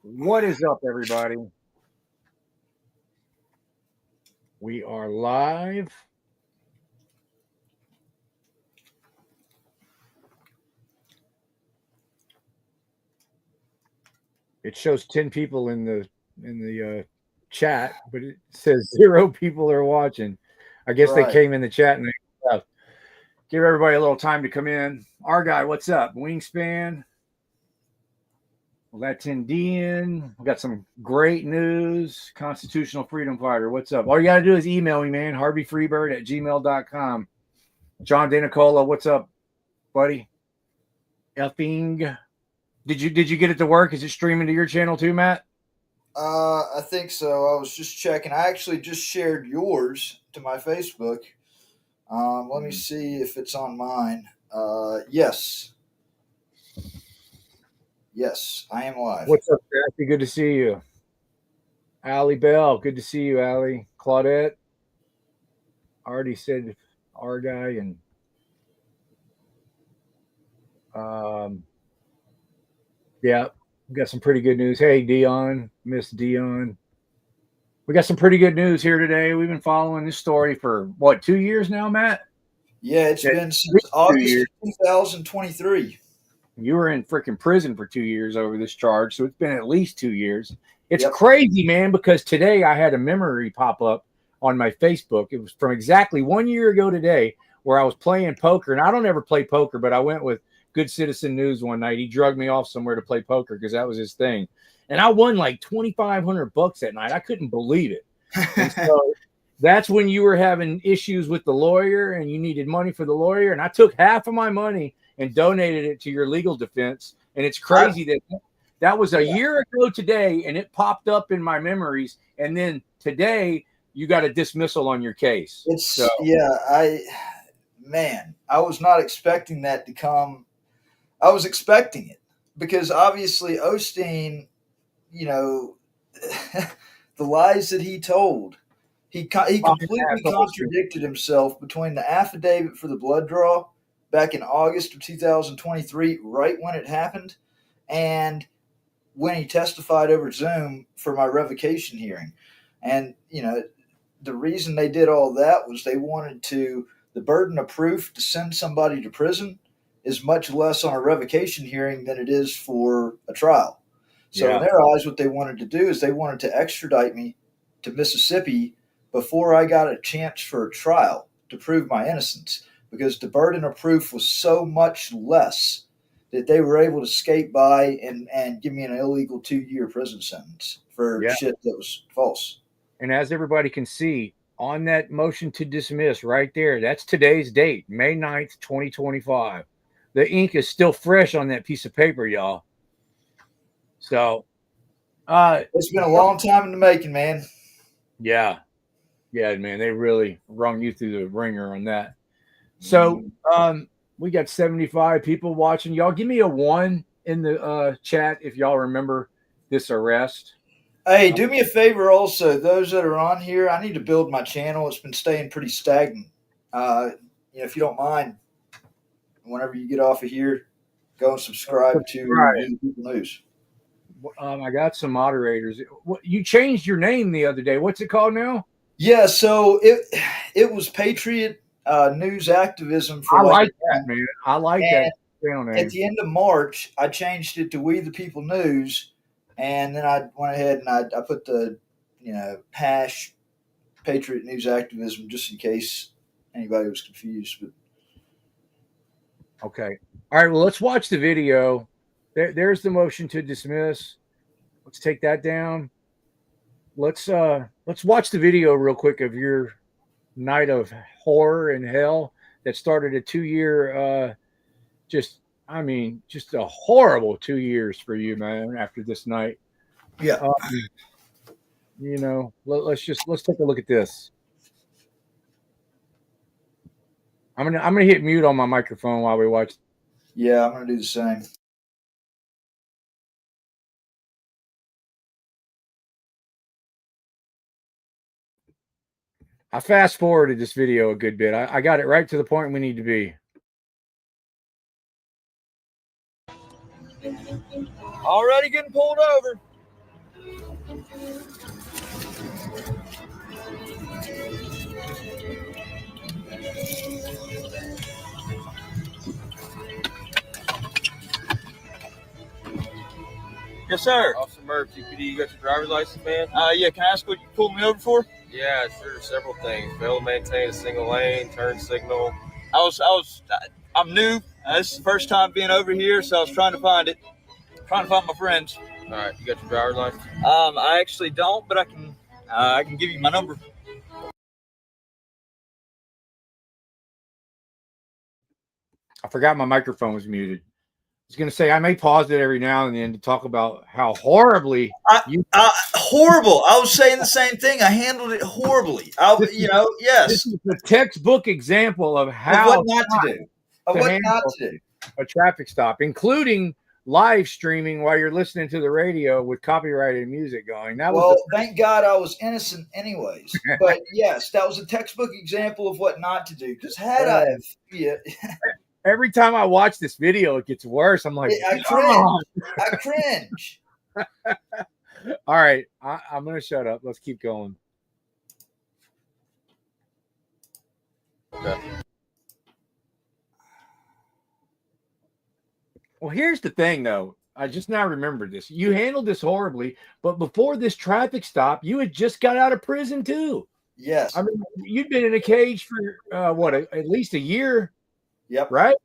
What is up, everybody? We are live. It shows 10 people in the chat, but it says 0 people are watching. I guess they came in the chat and they left. Give everybody a little time to come in. Our guy, what's up? Wingspan. Let's Indian. We got some great news. Constitutional freedom fighter. What's up? All you got to do is email me, man. HarveyFreebird@gmail.com. John DeNicola, what's up, buddy? Effing. Did you get it to work? Is it streaming to your channel too, Matt? I think so. I was just checking. I actually just shared yours to my Facebook. Let me see if it's on mine. Yes. Yes, I am live. What's up, Jackie? Good to see you. Allie Bell, good to see you, Allie. Claudette, already said our guy, and yeah, we got some pretty good news. Hey, Dion, Miss Dion. We got some pretty good news here today. We've been following this story for, what, 2 years now, Matt? Yeah, it's been since August 2023. You were in freaking prison for 2 years over this charge, so it's been at least 2 years. It's crazy, man, because today I had a memory pop up on my Facebook. It was from exactly 1 year ago today where I was playing poker, and I don't ever play poker, but I went with Good Citizen News one night. He drugged me off somewhere to play poker because that was his thing. And I won like $2,500 that night. I couldn't believe it. And so that's when you were having issues with the lawyer and you needed money for the lawyer. And I took half of my money and donated it to your legal defense. And it's crazy that was a year ago today, and it popped up in my memories. And then today you got a dismissal on your case. I was not expecting that to come. I was expecting it because obviously Olstein, the lies that he told, he completely contradicted himself between the affidavit for the blood draw back in August of 2023, right when it happened, and when he testified over Zoom for my revocation hearing. And, the reason they did all that was they wanted the burden of proof to send somebody to prison is much less on a revocation hearing than it is for a trial. So in their eyes, what they wanted to do is they wanted to extradite me to Mississippi before I got a chance for a trial to prove my innocence, because the burden of proof was so much less that they were able to skate by and give me an illegal 2-year prison sentence for shit that was false. And as everybody can see on that motion to dismiss right there, that's today's date, May 9th, 2025. The ink is still fresh on that piece of paper, y'all. So it's been a long time in the making, man. Yeah, man, they really wrung you through the ringer on that. So we got 75 people watching. Y'all give me a 1 in the chat if y'all remember this arrest. Hey, do me a favor also, those that are on here, I need to build my channel. It's been staying pretty stagnant. If you don't mind, whenever you get off of here, go and subscribe to New People News. I got some moderators. You changed your name the other day. What's it called now? Yeah, so it was Patriot News Activism. I like that, man. I like that channel name. At the end of March, I changed it to We the People News, and then I went ahead and I put the hash Patriot News Activism just in case anybody was confused. But okay, all right. Well, let's watch the video. There's the motion to dismiss. Let's take that down. Let's watch the video real quick of your night of horror and hell that started a 2-year just a horrible 2 years for you, man, after this night. Let's take a look at this. I'm gonna hit mute on my microphone while we watch. Yeah, I'm gonna do the same. I fast forwarded this video a good bit. I got it right to the point we need to be. Already getting pulled over. Yes, sir. Officer Murph, CPD, you got your driver's license, man? Yeah, can I ask what you pulled me over for? Yeah, sure. Several things. Fail to maintain a single lane, turn signal. I'm new. This is the first time being over here, so I was trying to find it. Trying to find my friends. All right, you got your driver's license? I actually don't, but I can give you my number. I forgot my microphone was muted. I was going to say I may pause it every now and then to talk about how horribly horrible. I was saying the same thing. I handled it horribly. Yes. This is the textbook example of how what not to do. What not to do. A traffic stop, including live streaming while you're listening to the radio with copyrighted music going. Thank God I was innocent anyways. But yes, that was a textbook example of what not to do. Because every time I watch this video, it gets worse. I'm like, I cringe. I cringe. All right, I'm going to shut up. Let's keep going. Okay. Well, here's the thing, though. I just now remembered this. You handled this horribly, but before this traffic stop, you had just got out of prison, too. Yes. I mean, you'd been in a cage for, at least a year? Yep. Right?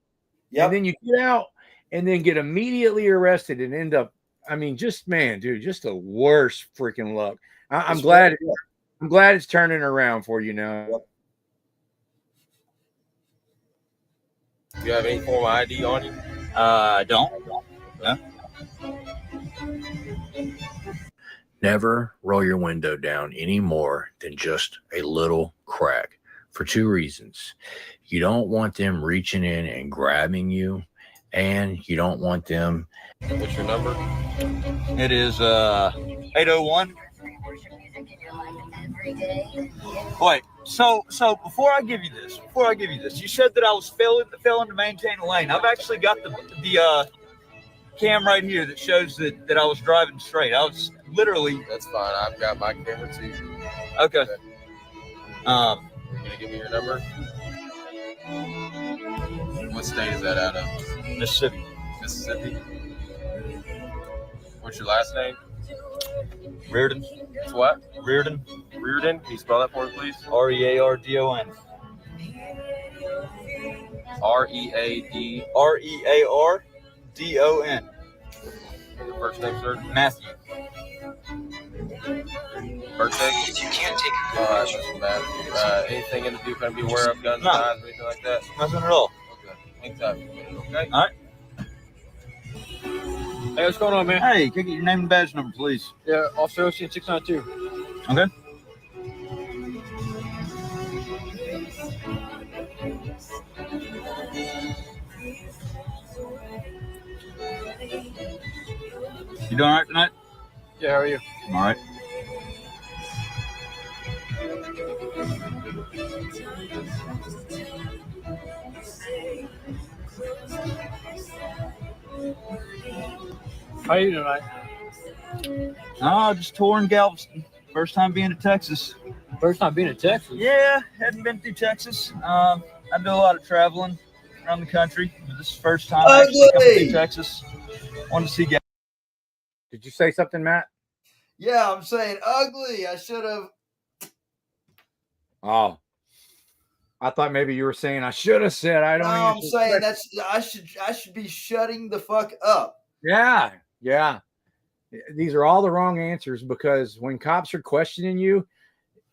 Yep. And then you get out and then get immediately arrested and end up, just the worst freaking luck. I'm glad it's turning around for you now. Yep. Do you have any form of ID on you? I don't. No. Never roll your window down any more than just a little crack for two reasons. You don't want them reaching in and grabbing you, and you don't want them. What's your number? It is 801. Wait, so before I give you this, you said that I was failing to maintain a lane. I've actually got the cam right here that shows that I was driving straight. I was literally. That's fine. I've got my camera too. Okay. You're gonna give me your number? What state is that out of? Mississippi. Mississippi. What's your last name? Reardon. It's what? Reardon. Reardon. Can you spell that for me, please? Reardon. R-E-A-D. Reardon. Your first name, sir? Matthew. Birthday? You can't take All right, Mr. Matthew. Anything in the Duke I'm be aware of? Guns, No. knives, anything like that? Nothing at all. Okay. Anytime. Okay. All right. Hey, what's going on, man? Hey, can I get your name and badge number, please? Yeah, Officer Olstein 692. Okay. You doing all right tonight? Yeah, how are you? I'm all right. How are you tonight? No, just touring Galveston. First time being to Texas. First time being in Texas. Yeah, hadn't been through Texas. I do a lot of traveling around the country, but this is the first time actually coming through Texas. Wanted to see Galveston. Did you say something, Matt? Yeah, I'm saying ugly. I should have. Oh, I thought maybe you were saying I should have said. I don't. No, I'm saying I should be shutting the fuck up. Yeah. These are all the wrong answers because when cops are questioning you,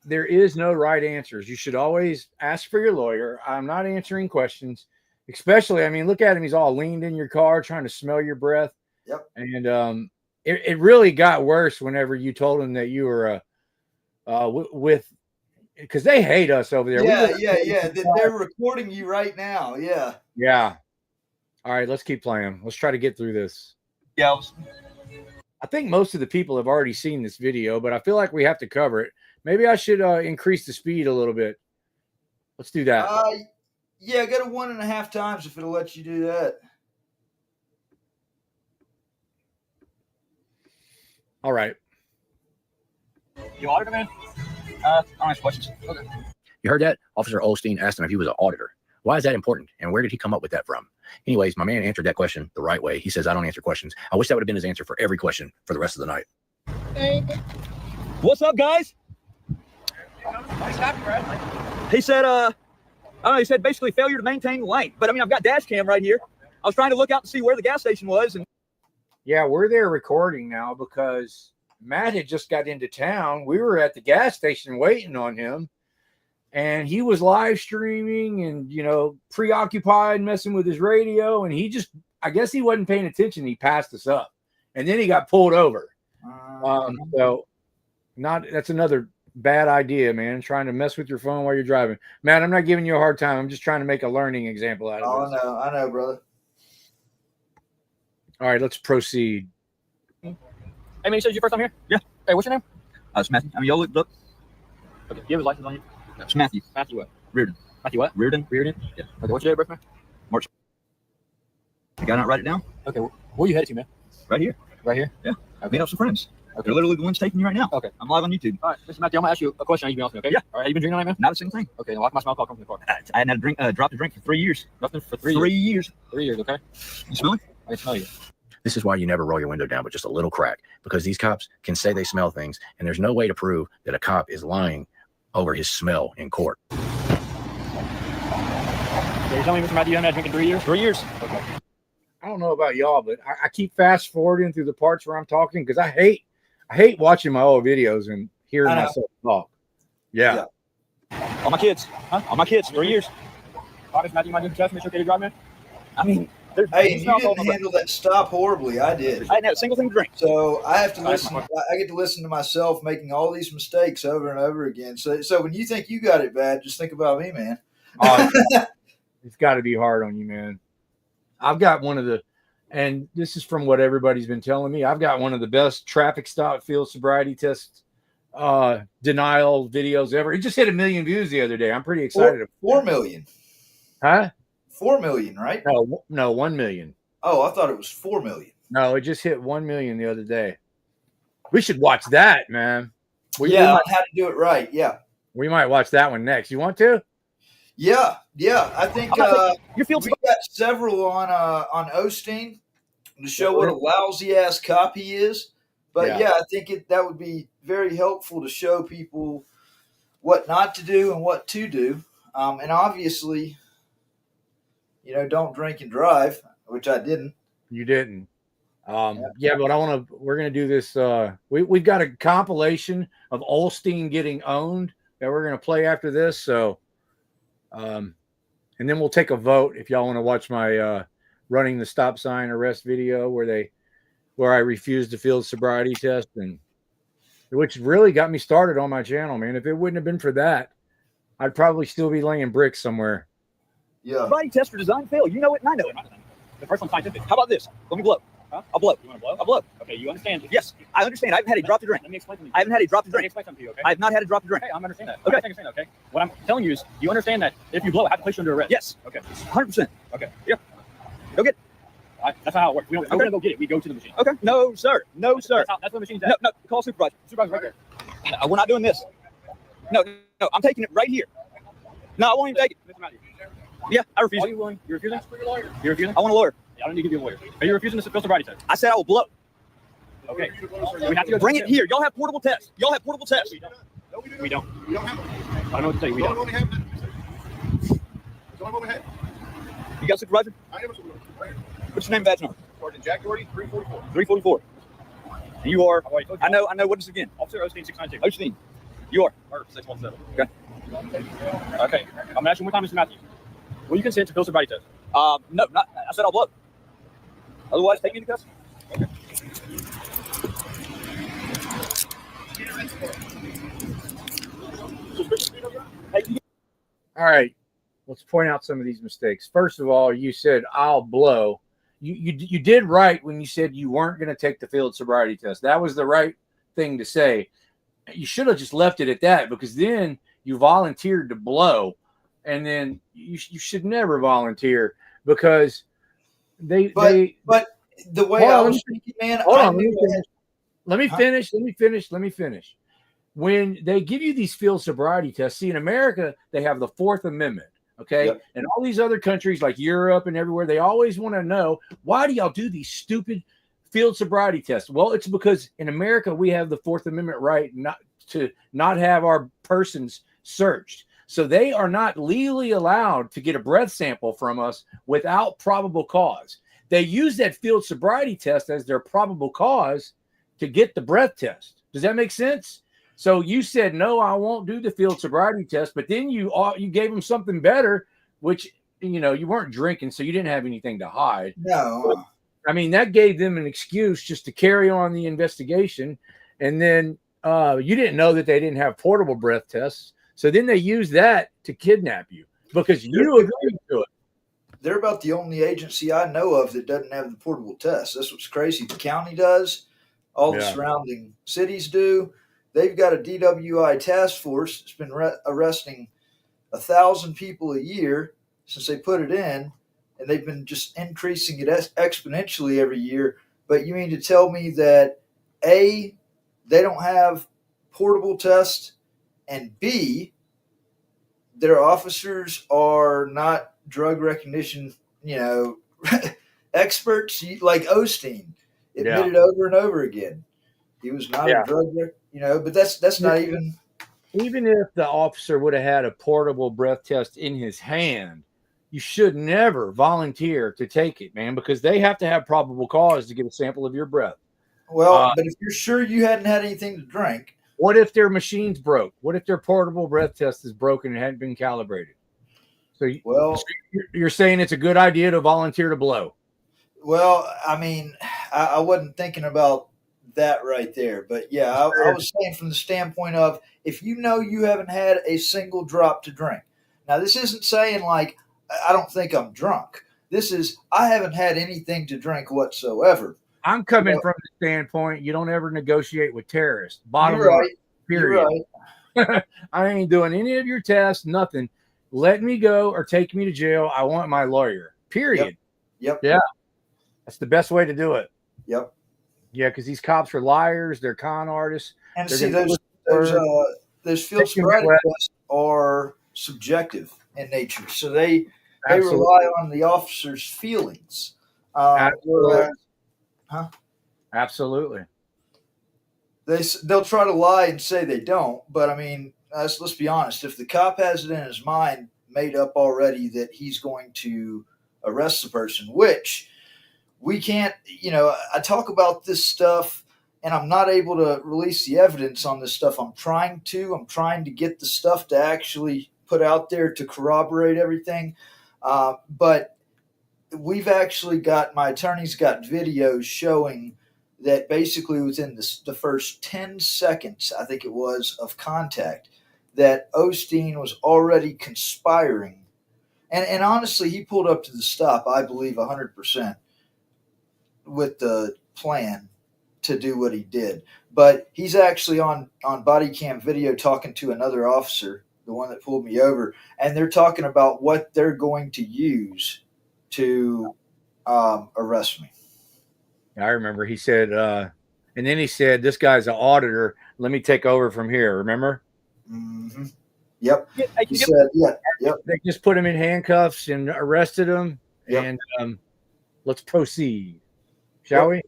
there is no right answers. You should always ask for your lawyer. I'm not answering questions, especially. Look at him. He's all leaned in your car trying to smell your breath. Yep. And it really got worse whenever you told him that you were with. Because they hate us over there. Yeah. They're recording you right now. Yeah. Yeah. All right, let's keep playing. Let's try to get through this. Galveston. I think most of the people have already seen this video, but I feel like we have to cover it. Maybe I should increase the speed a little bit. Let's do that. Yeah, go to 1.5 times if it'll let you do that. All right. You auditor, man? I'll answer questions. Okay. You heard that? Officer Olstein asked him if he was an auditor. Why is that important? And where did he come up with that from? Anyways, my man answered that question the right way. He says, I don't answer questions. I wish that would have been his answer for every question for the rest of the night. What's up, guys? He said, I don't know, he said basically failure to maintain the lane. But I mean, I've got dash cam right here. I was trying to look out to see where the gas station was. And Yeah, we're there recording now because Matt had just got into town. We were at the gas station waiting on him. And he was live streaming and, you know, preoccupied messing with his radio. And he just, I guess he wasn't paying attention. He passed us up. And then he got pulled over. So that's another bad idea, man. Trying to mess with your phone while you're driving. Matt, I'm not giving you a hard time. I'm just trying to make a learning example out of this. I know, brother. All right, let's proceed. Hey, man, you said your first time here? Yeah. Hey, what's your name? it's Matthew. I mean, y'all look. Okay. You have his license on you? It's Matthew. Matthew what? Reardon. Matthew what? Reardon. Reardon? Yeah. Okay, what's your date of birth, man? March. You got to write it down? Okay, where you headed to, man? Right here. Right here? Yeah. Okay. Meet up some friends. Okay. They're literally the ones taking you right now. Okay. I'm live on YouTube. All right, Mr. Matthew, I'm going to ask you a question. I need you to be honest with me, okay? Yeah. All right, you been drinking tonight, man? Not a single thing. Okay, then lock my smile call come from the car. I hadn't had a drink, dropped a drink for 3 years. Nothing for 3 years. 3 years, okay? You smell it? I can smell you. This is why you never roll your window down, but just a little crack, because these cops can say they smell things, and there's no way to prove that a cop is lying over his smell in court. So you're telling me, Mr. Matthew, you haven't had a drink in 3 years? 3 years. Okay. I don't know about y'all, but I keep fast forwarding through the parts where I'm talking because I hate watching my old videos and hearing myself talk. Yeah. All my kids. Huh? All my kids. 3 years. All right, Mr. Matthew, you mind doing the test? Make sure okay to drive, man? I mean, Hey, you didn't handle that stop horribly. I did. I hadn't had a single thing to drink. So I have to listen. I get to listen to myself making all these mistakes over and over again. So when you think you got it bad, just think about me, man. It's got to be hard on you, man. I've got one of the, and this is from what everybody's been telling me, I've got one of the best traffic stop field sobriety test denial videos ever. It just hit 1 million views the other day. I'm pretty excited. 4 million. Huh? 4 million, right? No, 1 million. Oh, I thought it was 4 million. No, it just hit 1 million the other day. We should watch that, man. How to do it right. Yeah. We might watch that one next. You want to? Yeah. I think Your field's we got several on Olstein to show what a lousy ass cop he is. But I think that would be very helpful to show people what not to do and what to do. And obviously, don't drink and drive, which I didn't. You didn't. But we're going to do this. We've got a compilation of Olstein getting owned that we're going to play after this. So, and then we'll take a vote if y'all want to watch my running the stop sign arrest video where I refused the field sobriety test, and which really got me started on my channel, man. If it wouldn't have been for that, I'd probably still be laying bricks somewhere. Yeah. Sobriety test for design fail. You know it, and I know it. The first one's scientific. How about this? Let me blow. Huh? I'll blow. You want to blow? I'll blow. Okay, you understand? Yes, I understand. I haven't had a drop to drink. Let me explain to you. I haven't had a drop to Let me drink. explain something to you, okay? I have not had a drop to drink. Okay, I'm understanding that. Okay. I'm understanding that, okay? What I'm telling you is, do you understand that if you blow, I have to place you under arrest? Yes. Okay. 100%. Okay. Yeah. Go get it. That's not how it works. We're going to go get it. We go to the machine. Okay. No, sir. No, sir. That's what the machine's at. No. Call supervisor. Supervisor right there. We're not doing this. No. I'm taking it right here. No, I won't even take it. Mr. Matthew. Yeah, I refuse. Are you willing? You're refusing? You're refusing? I want a lawyer. Yeah, I don't need to give you a lawyer. Are you refusing this field sobriety test? I said I will blow. Okay. We have to go Bring to it here. Y'all have portable tests. We don't. We don't have it. I don't know what to tell you. We We don't. only have that. That's all I'm going to have. You got a supervisor? I am a supervisor. Right. What's your name, badge number? Sergeant Jack Doherty, 344. 344. And you are. I've already told you. I know. What is it again? Officer Olstein 692. Olstein. You are. Or 617. Okay. Okay. I'm going to ask you one time, Mr. Matthew. Will you consent to field sobriety test? No, not. I said I'll blow. Otherwise, take me to custody. Okay. All right, let's point out some of these mistakes. First of all, you said I'll blow. You did right when you said you weren't going to take the field sobriety test. That was the right thing to say. You should have just left it at that, because then you volunteered to blow, and then you should never volunteer, because But the way I was thinking, man, hold on, let me finish. when they give you these field sobriety tests, see, in America, they have the Fourth Amendment. Okay. Yep. And all these other countries like Europe and everywhere, they always want to know, why do y'all do these stupid field sobriety tests? Well, it's because in America, we have the Fourth Amendment right not have our persons searched. So they are not legally allowed to get a breath sample from us without probable cause. They use that field sobriety test as their probable cause to get the breath test. Does that make sense? So you said, no, I won't do the field sobriety test, but then you gave them something better, which, you know, you weren't drinking, so you didn't have anything to hide. No. But, I mean, that gave them an excuse just to carry on the investigation. And then you didn't know that they didn't have portable breath tests. So then they used that to kidnap you because you agreed to it. They're about the only agency I know of that doesn't have the portable test. That's what's crazy. The county does. All the surrounding cities do. They've got a DWI task force that's been arresting 1,000 people a year since they put it in, and they've been just increasing it exponentially every year. But you mean to tell me that A, they don't have portable tests, and B, their officers are not drug recognition, experts like Olstein admitted over and over again. He was not a drug, but that's not even if the officer would have had a portable breath test in his hand, you should never volunteer to take it, man, because they have to have probable cause to get a sample of your breath. Well, but if you're sure you hadn't had anything to drink. What if their machine's broke? What if their portable breath test is broken and hadn't been calibrated? So you're saying it's a good idea to volunteer to blow? Well, I mean, I wasn't thinking about that right there. But yeah, I was saying from the standpoint of, if you know you haven't had a single drop to drink. Now, this isn't saying like, I don't think I'm drunk. This is, I haven't had anything to drink whatsoever. I'm coming from the standpoint, you don't ever negotiate with terrorists. Bottom line, right, period. Right. I ain't doing any of your tests, nothing. Let me go or take me to jail. I want my lawyer, period. Yep. Yeah. That's the best way to do it. Yep. Yeah, because these cops are liars. They're con artists. And see, those field sobriety tests are subjective in nature. So they rely on the officer's feelings. Absolutely. They'll try to lie and say they don't, but I mean, let's be honest. If the cop has it in his mind, made up already, that he's going to arrest the person, which we can't, I talk about this stuff and I'm not able to release the evidence on this stuff. I'm trying to get the stuff to actually put out there to corroborate everything. But we've actually my attorney's got videos showing that basically within the first 10 seconds, I think it was, of contact, that Olstein was already conspiring. And honestly, he pulled up to the stop, I believe, 100% with the plan to do what he did. But he's actually on body cam video talking to another officer, the one that pulled me over, and they're talking about what they're going to use to arrest me. I remember he said, and then he said, this guy's an auditor. Let me take over from here. Remember? Mm-hmm. Yep. He said, yep. They just put him in handcuffs and arrested him. Yep. And let's proceed. Shall we?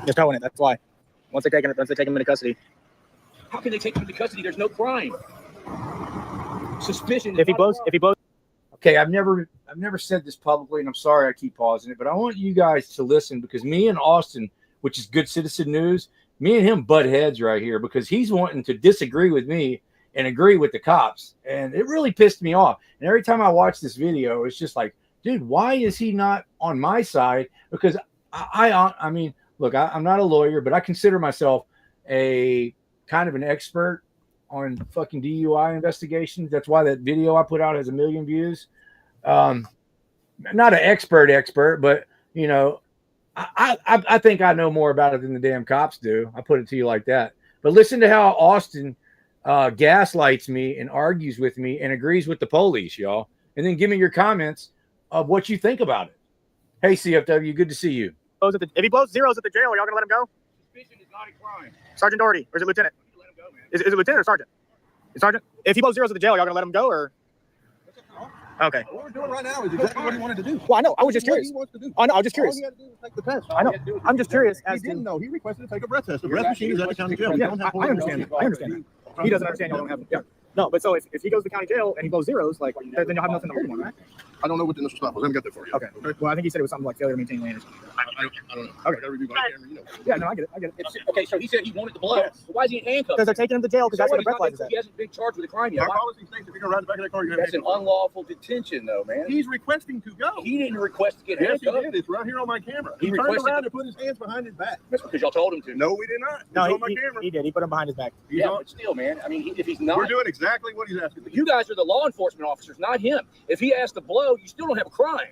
Just towing it. That's why. Once they take him into custody. How can they take him into custody? There's no crime. Suspicion. If he blows. Okay, I've never said this publicly, and I'm sorry I keep pausing it, but I want you guys to listen, because me and Austin, which is Good Citizen News, me and him butt heads right here, because he's wanting to disagree with me and agree with the cops, and it really pissed me off. And every time I watch this video, it's just like, dude, why is he not on my side? Because I mean, look, I'm not a lawyer, but I consider myself a kind of an expert on fucking DUI investigations. That's why that video I put out has 1 million views. Not an expert, but I think I know more about it than the damn cops do. I put it to you like that. But listen to how Austin gaslights me and argues with me and agrees with the police, y'all. and then give me your comments of what you think about it. Hey, CFW, good to see you. If he blows zeros at the jail, are y'all gonna let him go? Suspicion is not a crime. Sergeant Doherty, or is it Lieutenant? Let him go, man. Is it Lieutenant or Sergeant? Sergeant? If he blows zeros at the jail, y'all gonna let him go, or? Okay. What we're doing right now is exactly what he wanted to do. Well, I know. I was just What curious. he wants to do. I know. I was just curious. All he had to do was take the test. I know. I'm just curious He as to. didn't know. He requested to take a breath test. The breath machine is at the county jail. We Yeah, don't have I understand. I understand. He doesn't understand. Y'all don't have. Yeah. No, but so if he goes to county jail and he blows zeros, like then you'll have nothing to hold him on, right? I don't know what the initial stop was. Let me get that for you. Okay. Well, I think he said it was something like failure to maintain lane or something. I don't know. Okay. I gotta review by camera, you know. Yeah, no, I get it. I get it. Okay, so he said he wanted the blood. Yes. Why is he in handcuffs? Because they're taking him to jail because that's where the breathalyzer is at. He hasn't been charged with a crime yet. Our policy states if you're gonna ride the back of that car, you're gonna That's an unlawful detention, though, man. He's requesting to go. He didn't request to get Yes, he handcuffed. did. It's right here on my camera. He He turned requested around and put his hands behind his back. That's because y'all told him to. No, we did not. It's No, on my he camera. did. He put him behind his back. He's Yeah, on- but still, man. I mean, if he's not, We're doing exactly what he's asking. you guys are the law enforcement officers, not him. If he asked to blow, you still don't have a crime.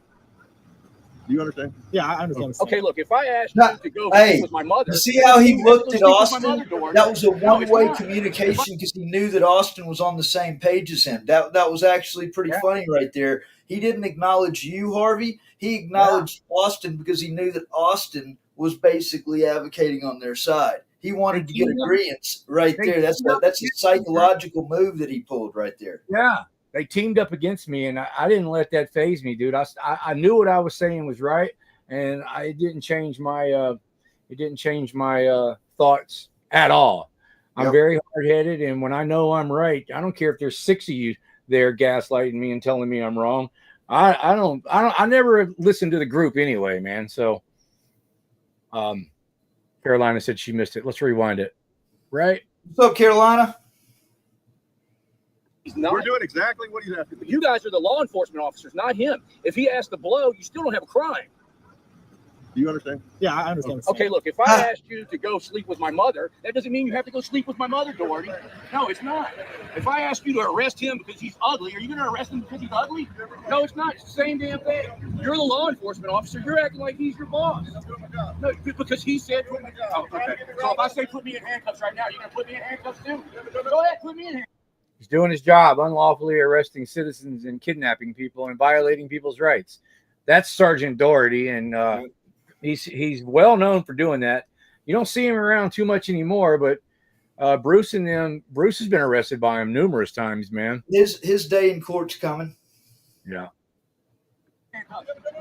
Do you understand? Yeah, I understand. Okay, look, if I asked No, you to go hey, with my mother, You see how he looked at sleep with my Austin? mother, Dorn. That was a No, it's one-way not. communication because he knew that Austin was on the same page as him. That was actually pretty funny right there. He didn't acknowledge you, Harvey. He acknowledged Austin because he knew that Austin was basically advocating on their side. He wanted to get agreement right there. That's a psychological move that he pulled right there. Yeah, they teamed up against me, and I didn't let that phase me, dude. I knew what I was saying was right, and it didn't change my thoughts at all. I'm Yep. very hard-headed, and when I know I'm right, I don't care if there's 6 of you there gaslighting me and telling me I'm wrong. I never listen to the group anyway, man. So, Carolina said she missed it. Let's rewind it. Right? What's up, Carolina? He's not. We're doing exactly what he's asking. You guys are the law enforcement officers, not him. If he asked to blow, you still don't have a crime. Do you understand? Yeah, I understand. Okay, look, if I asked you to go sleep with my mother, that doesn't mean you have to go sleep with my mother, Doherty. No, it's not. If I ask you to arrest him because he's ugly, are you going to arrest him because he's ugly? No, it's not. It's the same damn thing. You're the law enforcement officer. You're acting like he's your boss. No, because he said, oh, okay. So if I say put me in handcuffs right now, you're going to put me in handcuffs too? Go ahead, put me in handcuffs. He's doing his job, unlawfully arresting citizens and kidnapping people and violating people's rights. That's Sergeant Doherty, and he's well known for doing that. You don't see him around too much anymore, but Bruce has been arrested by him numerous times, man. His day in court's coming. Yeah.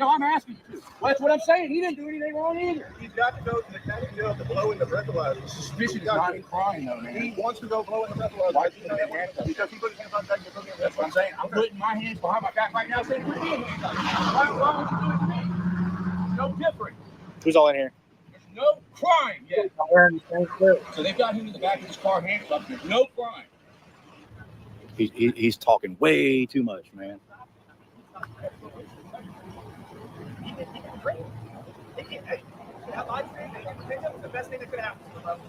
No, I'm asking you to. Well, that's what I'm saying. He didn't do anything wrong either. He's got to go to the county jail to blow in the breathalyzer. Suspicion is not a crime, though, man. He wants to go blow in the breathalyzer. Why is he in handcuffs? Because he put his hands on back and put me in That's what I'm saying. I'm putting my hands behind my back right now saying, put me in handcuffs. Why would you do it to me? No different. Who's all in here? There's no crime yet. So they've got him in the back of his car handcuffed. There's no crime. He's talking way too much, man. the best thing that could happen to him.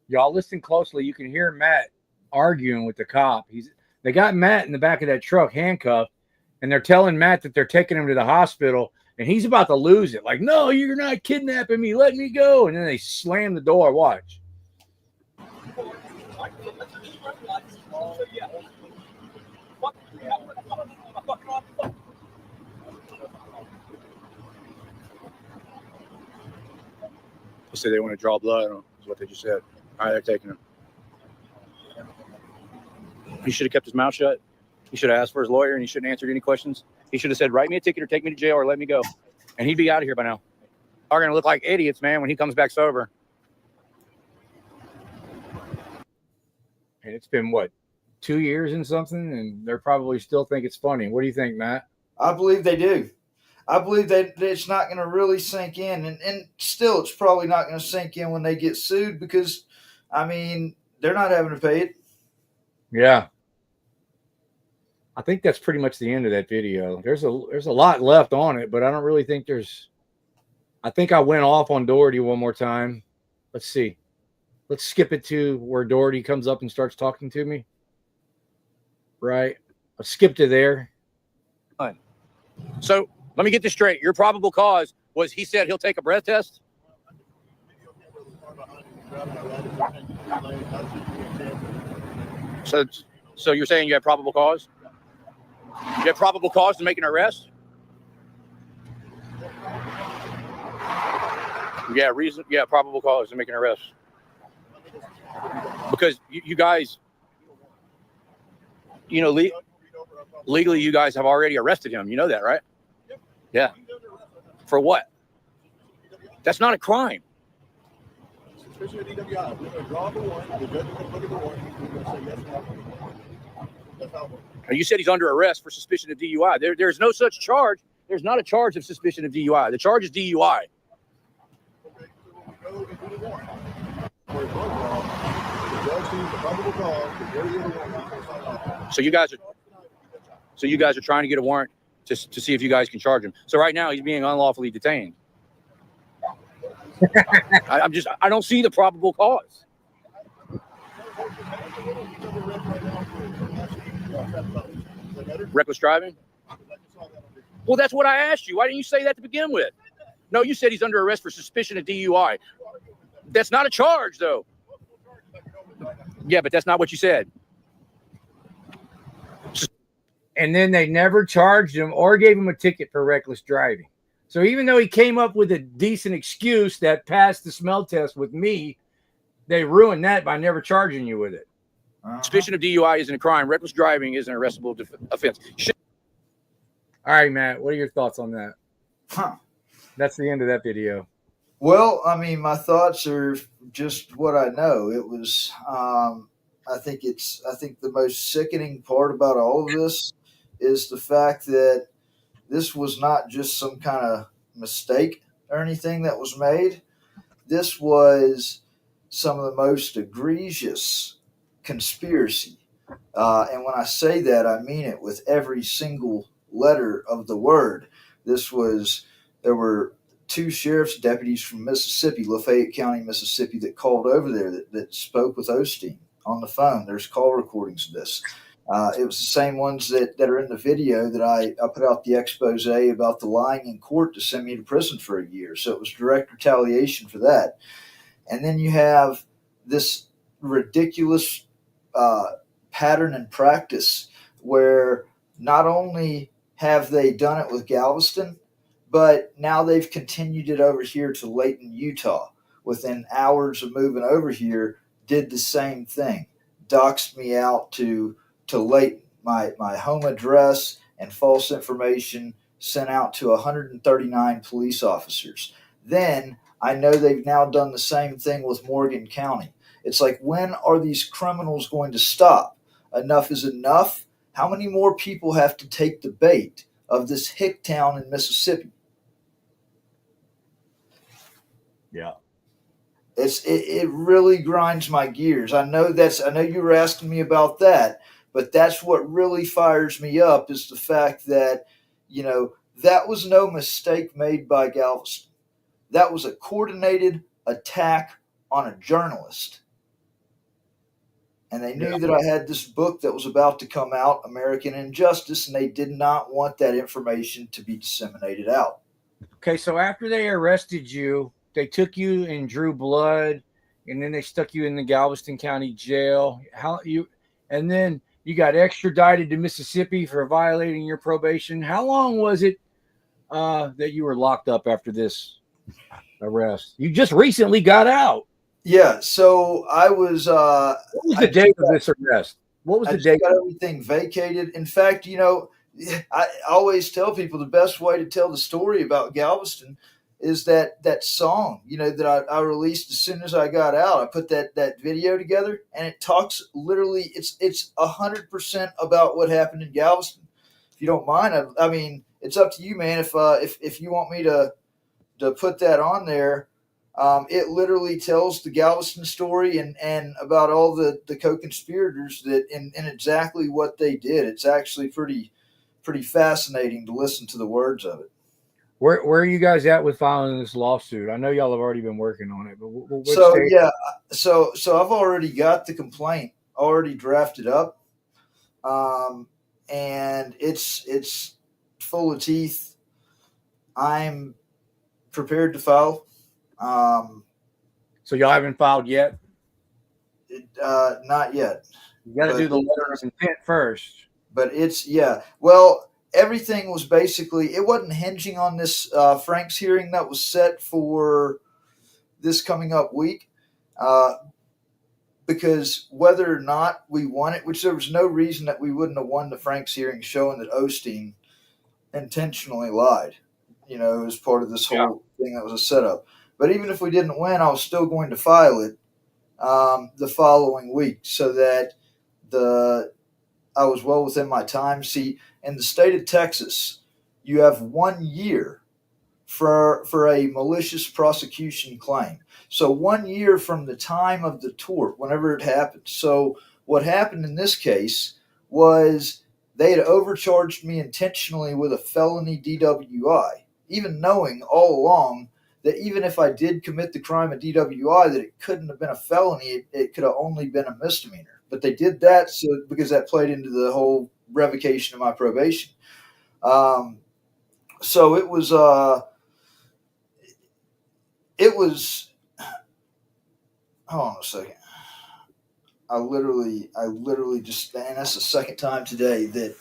Y'all listen closely. You can hear Matt arguing with the cop. They got Matt in the back of that truck handcuffed, and they're telling Matt that they're taking him to the hospital, and he's about to lose it. Like, no, you're not kidnapping me. Let me go. And then they slam the door. Watch. They say they want to draw blood on him, is what they just said. All right, they're taking him. He should have kept his mouth shut. He should have asked for his lawyer, and he shouldn't have answered any questions. He should have said, write me a ticket or take me to jail or let me go. And he'd be out of here by now. Are going to look like idiots, man, when he comes back sober. And it's been, what, 2 years and something? And they're probably still think it's funny. What do you think, Matt? I believe they do. I believe that it's not going to really sink in. And still, it's probably not going to sink in when they get sued because, I mean, they're not having to pay it. Yeah. I think that's pretty much the end of that video. There's a lot left on it, but I don't really think I think I went off on Doherty one more time. Let's see. let's skip it to where Doherty comes up and starts talking to me. Right. I skipped to there. So let me get this straight. Your probable cause was he said he'll take a breath test? So you're saying you have probable cause? You have probable cause to make an arrest? Yeah, reason. Yeah, probable cause to make an arrest. Because you guys, you know, legally, you guys have already arrested him. You know that, right? Yeah. For what? That's not a crime. Suspicion of DWI. We're going to draw the warrant. The judge is going to look at the warrant. He's going to say yes or no. That's how it works. You said he's under arrest for suspicion of DUI. There's no such charge. There's not a charge of suspicion of DUI. The charge is DUI. Okay, so when we go into the warrant, for a drug law, the judge sees the probable cause, the jury of the warrant, he's going to sign off. So you guys are trying to get a warrant to see if you guys can charge him. So right now he's being unlawfully detained. I don't see the probable cause. Reckless driving? Well, that's what I asked you. Why didn't you say that to begin with? No, you said he's under arrest for suspicion of DUI. That's not a charge, though. Yeah, but that's not what you said. And then they never charged him or gave him a ticket for reckless driving. So even though he came up with a decent excuse that passed the smell test with me, they ruined that by never charging you with it. Suspicion of DUI isn't a crime. Reckless driving is an arrestable offense. All right, Matt, what are your thoughts on that? Huh. That's the end of that video. Well, I mean, my thoughts are just what I know. It was, I think the most sickening part about all of this is the fact that this was not just some kind of mistake or anything that was made. This was some of the most egregious conspiracy. And when I say that, I mean it with every single letter of the word. There were two sheriff's deputies from Mississippi, Lafayette County, Mississippi, that called over there that spoke with Olstein on the phone. There's call recordings of this. It was the same ones that are in the video that I put out the expose about the lying in court to send me to prison for a year. So it was direct retaliation for that. And then you have this ridiculous pattern and practice where not only have they done it with Galveston, but now they've continued it over here to Layton, Utah. Within hours of moving over here, did the same thing. Doxed me out to Layton. My home address and false information sent out to 139 police officers. Then I know they've now done the same thing with Morgan County. It's like, when are these criminals going to stop? Enough is enough. How many more people have to take the bait of this hick town in Mississippi? Yeah. It really grinds my gears. I know you were asking me about that, but that's what really fires me up is the fact that, that was no mistake made by Galveston. That was a coordinated attack on a journalist. And they knew that I had this book that was about to come out, American Injustice, and they did not want that information to be disseminated out. Okay, so after they arrested you, they took you and drew blood, and then they stuck you in the Galveston County jail. And then you got extradited to Mississippi for violating your probation. How long was it that you were locked up after this arrest? You just recently got out. Yeah, so I was. What was the date of this arrest? What was the date? Got everything vacated. In fact, I always tell people the best way to tell the story about Galveston is that song, that I released as soon as I got out. I put that video together, and it talks literally. It's 100% about what happened in Galveston. If you don't mind, I mean, it's up to you, man. If you want me to put that on there, it literally tells the Galveston story and about all the co-conspirators that and exactly what they did. It's actually pretty fascinating to listen to the words of it. Where are you guys at with filing this lawsuit? I know y'all have already been working on it, but what So stage? yeah, so I've already got the complaint already drafted up, and it's full of teeth. I'm prepared to file. So y'all haven't filed yet? Not yet. You got to do the letter of intent first. But it's, yeah. Well, everything was basically, it wasn't hinging on this Frank's hearing that was set for this coming up week. Because whether or not we won it, which there was no reason that we wouldn't have won the Frank's hearing showing that Olstein intentionally lied, as part of this whole thing that was a setup. But even if we didn't win, I was still going to file it the following week so that I was well within my time. See, in the state of Texas, you have 1 year for a malicious prosecution claim. So 1 year from the time of the tort, whenever it happened. So what happened in this case was they had overcharged me intentionally with a felony DWI, even knowing all along that even if I did commit the crime of DWI, that it couldn't have been a felony. It could have only been a misdemeanor. But they did that because that played into the whole revocation of my probation. So it was hold on a second. I literally just, and that's the second time today that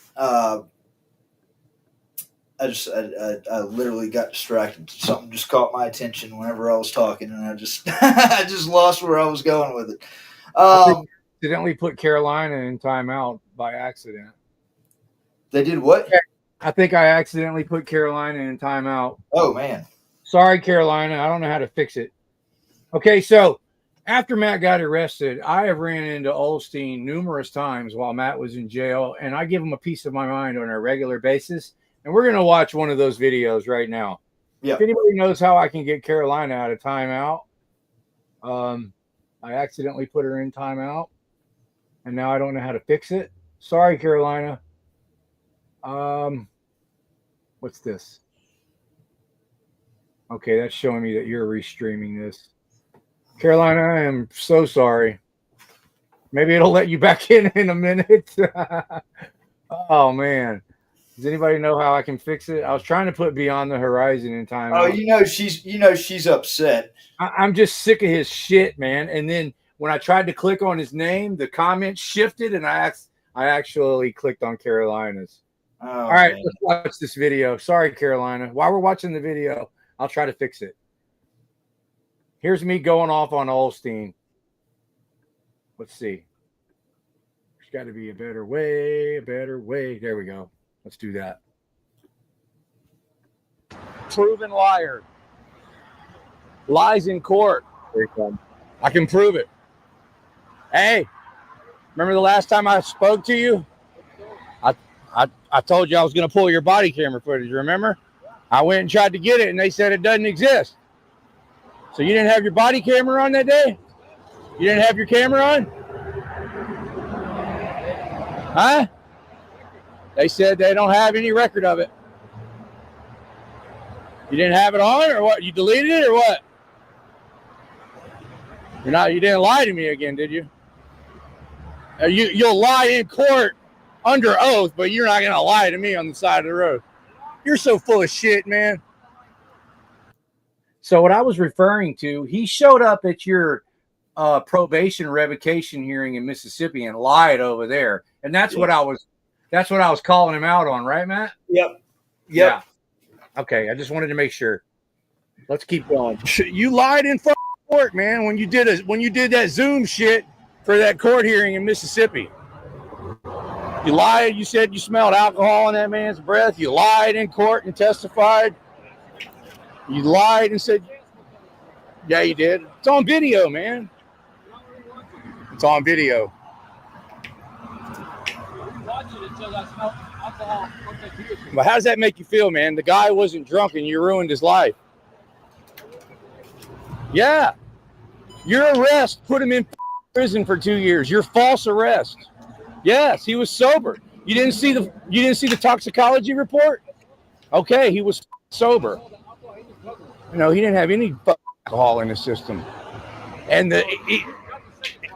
I literally got distracted. Something just caught my attention whenever I was talking, and I just lost where I was going with it. Accidentally put Carolina in timeout by accident. They did what? I think I accidentally put Carolina in timeout. Oh man. Sorry, Carolina. I don't know how to fix it. Okay, so after Matt got arrested, I have ran into Olstein numerous times while Matt was in jail, and I give him a piece of my mind on a regular basis. And we're going to watch one of those videos right now. Yeah. If anybody knows how I can get Carolina out of timeout, I accidentally put her in timeout, and now I don't know how to fix it. Sorry, Carolina. What's this? Okay, that's showing me that you're restreaming this. Carolina, I am so sorry. Maybe it'll let you back in a minute. Oh, man. Does anybody know how I can fix it? I was trying to put Beyond the Horizon in time. Oh, she's upset. I'm just sick of his shit, man. And then when I tried to click on his name, the comments shifted, and I actually clicked on Carolina's. Oh, all right, man. let's watch this video. Sorry, Carolina. While we're watching the video, I'll try to fix it. Here's me going off on Olstein. Let's see. There's got to be a better way, There we go. Let's do that. Proven liar. Lies in court. I can prove it. Hey, remember the last time I spoke to you? I told you I was going to pull your body camera footage, remember? I went and tried to get it, and they said it doesn't exist. So you didn't have your body camera on that day? You didn't have your camera on? Huh? They said they don't have any record of it. You didn't have it on, or what? You deleted it, or what? You didn't lie to me again, did you? You'll lie in court under oath, but you're not going to lie to me on the side of the road. You're so full of shit, man. So what I was referring to, he showed up at your probation revocation hearing in Mississippi and lied over there. And that's what I was calling him out on, right, Matt? Yep. Yeah. Okay, I just wanted to make sure. Let's keep going. You lied in front of court, man, when you did that Zoom shit for that court hearing in Mississippi. You lied. You said you smelled alcohol in that man's breath. You lied in court and testified. You lied and said, yeah, you did. It's on video, man. It's on video. But how does that make you feel, man? The guy wasn't drunk and you ruined his life. Yeah. Your arrest put him in prison for 2 years. Your false arrest. Yes, he was sober. You didn't see the toxicology report? Okay, he was sober. You know, he didn't have any alcohol in his system. And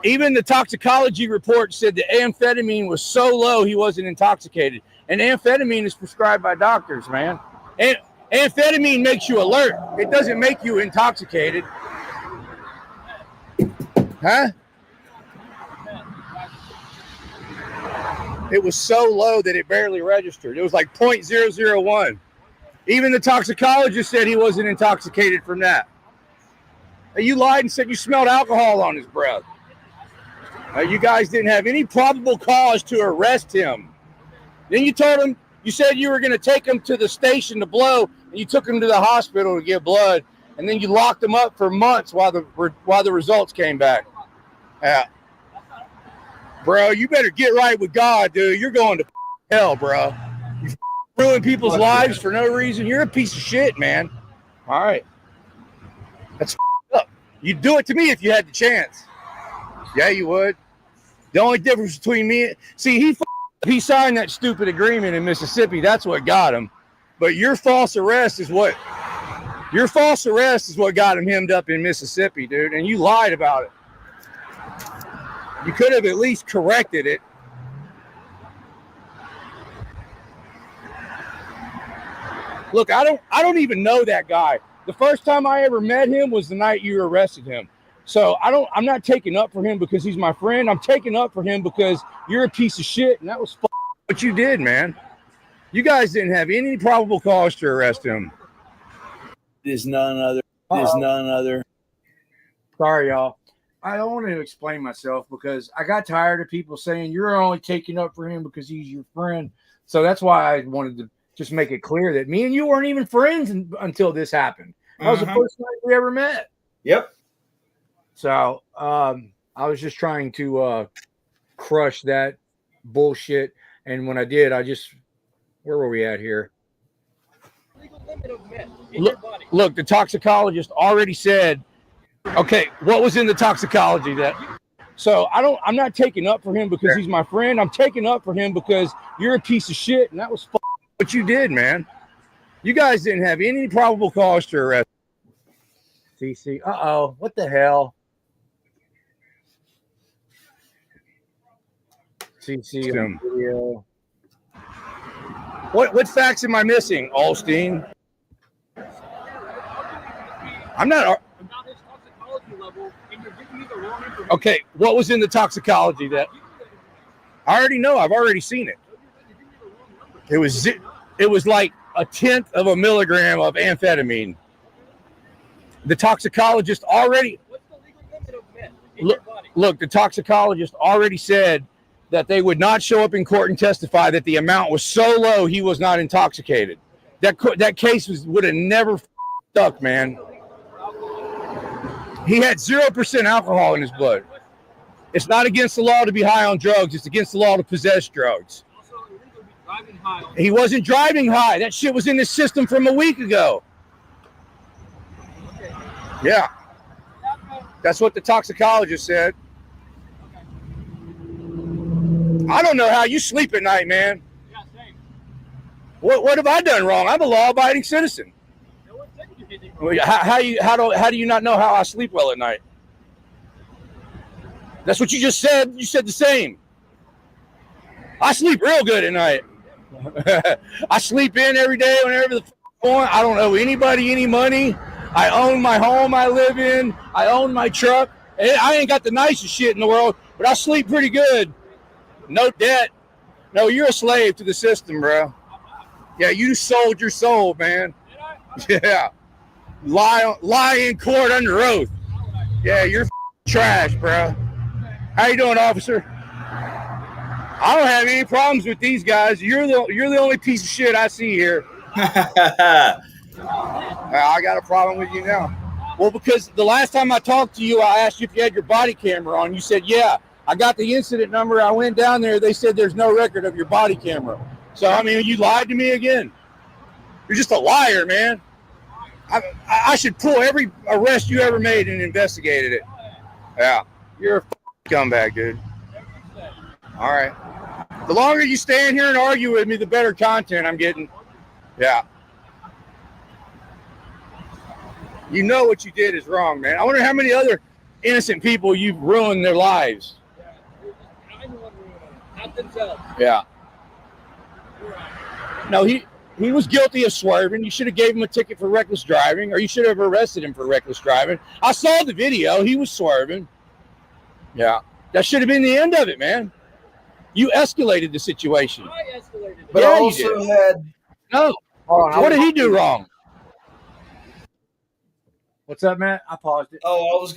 even the toxicology report said the amphetamine was so low he wasn't intoxicated. And amphetamine is prescribed by doctors, man. And amphetamine makes you alert. It doesn't make you intoxicated. Huh? It was so low that it barely registered. It was like 0.001. Even the toxicologist said he wasn't intoxicated from that. You lied and said you smelled alcohol on his breath. You guys didn't have any probable cause to arrest him. Then you told him, you said you were going to take him to the station to blow, and you took him to the hospital to get blood, and then you locked him up for months while the results came back. Yeah. Bro, you better get right with God, dude. You're going to hell, bro. You ruin people's lives for no reason. You're a piece of shit, man. All right. That's up. You'd do it to me if you had the chance. Yeah, you would. The only difference between me, see, he signed that stupid agreement in Mississippi. That's what got him. But your false arrest is what got him hemmed up in Mississippi, dude. And you lied about it. You could have at least corrected it. Look, I don't even know that guy. The first time I ever met him was the night you arrested him. So I'm not taking up for him because he's my friend. I'm taking up for him because you're a piece of shit, and that was what you did, man. You guys didn't have any probable cause to arrest him. There's none other. Sorry, y'all. I don't want to explain myself because I got tired of people saying you're only taking up for him because he's your friend. So that's why I wanted to just make it clear that me and you weren't even friends until this happened. That was the first night we ever met. Yep. So I was just trying to crush that bullshit. And when I did, where were we at here? Look, the toxicologist already said, okay, what was in the toxicology so I'm not taking up for him because he's my friend. I'm taking up for him because you're a piece of shit. And that was what you did, man. You guys didn't have any probable cause to arrest. CC. Uh-oh. What the hell? CC video. What facts am I missing, Olstein? I'm not. Okay, what was in the toxicology I already know? I've already seen it. It was like 1/10 of a milligram of amphetamine. The toxicologist already. What's the legal limit of meth in your body? Look, the toxicologist already said that they would not show up in court and testify that the amount was so low he was not intoxicated. That case would have never stuck, man. He had 0% alcohol in his blood. It's not against the law to be high on drugs. It's against the law to possess drugs. He wasn't driving high. That shit was in his system from a week ago. Yeah. That's what the toxicologist said. I don't know how you sleep at night, man. What have I done wrong? I'm a law-abiding citizen. How do you not know how I sleep well at night? That's what you just said. You said the same. I sleep real good at night. I sleep in every day whenever the I want. I don't owe anybody any money. I own my home I live in. I own my truck. I ain't got the nicest shit in the world, but I sleep pretty good. No debt. No, you're a slave to the system, bro. Yeah, you sold your soul, man. Yeah. Lie in court under oath. Yeah, you're trash, bro. How you doing, officer? I don't have any problems with these guys. You're the only piece of shit I see here. I got a problem with you now. Well, because the last time I talked to you, I asked you if you had your body camera on. You said, yeah. I got the incident number. I went down there. They said there's no record of your body camera. So, I mean, you lied to me again. You're just a liar, man. I should pull every arrest you ever made and investigated it. Yeah. You're a scumbag, dude. All right. The longer you stay in here and argue with me, the better content I'm getting. Yeah. You know what you did is wrong, man. I wonder how many other innocent people you've ruined their lives. I'm the one ruining them, not themselves. Yeah. No, he was guilty of swerving. You should have gave him a ticket for reckless driving, or you should have arrested him for reckless driving. I saw the video. He was swerving. Yeah. That should have been the end of it, man. You escalated the situation. I escalated it. But Yeah, I you also did. had. No. What did he do wrong? What's up, Matt? I paused it. Oh, I was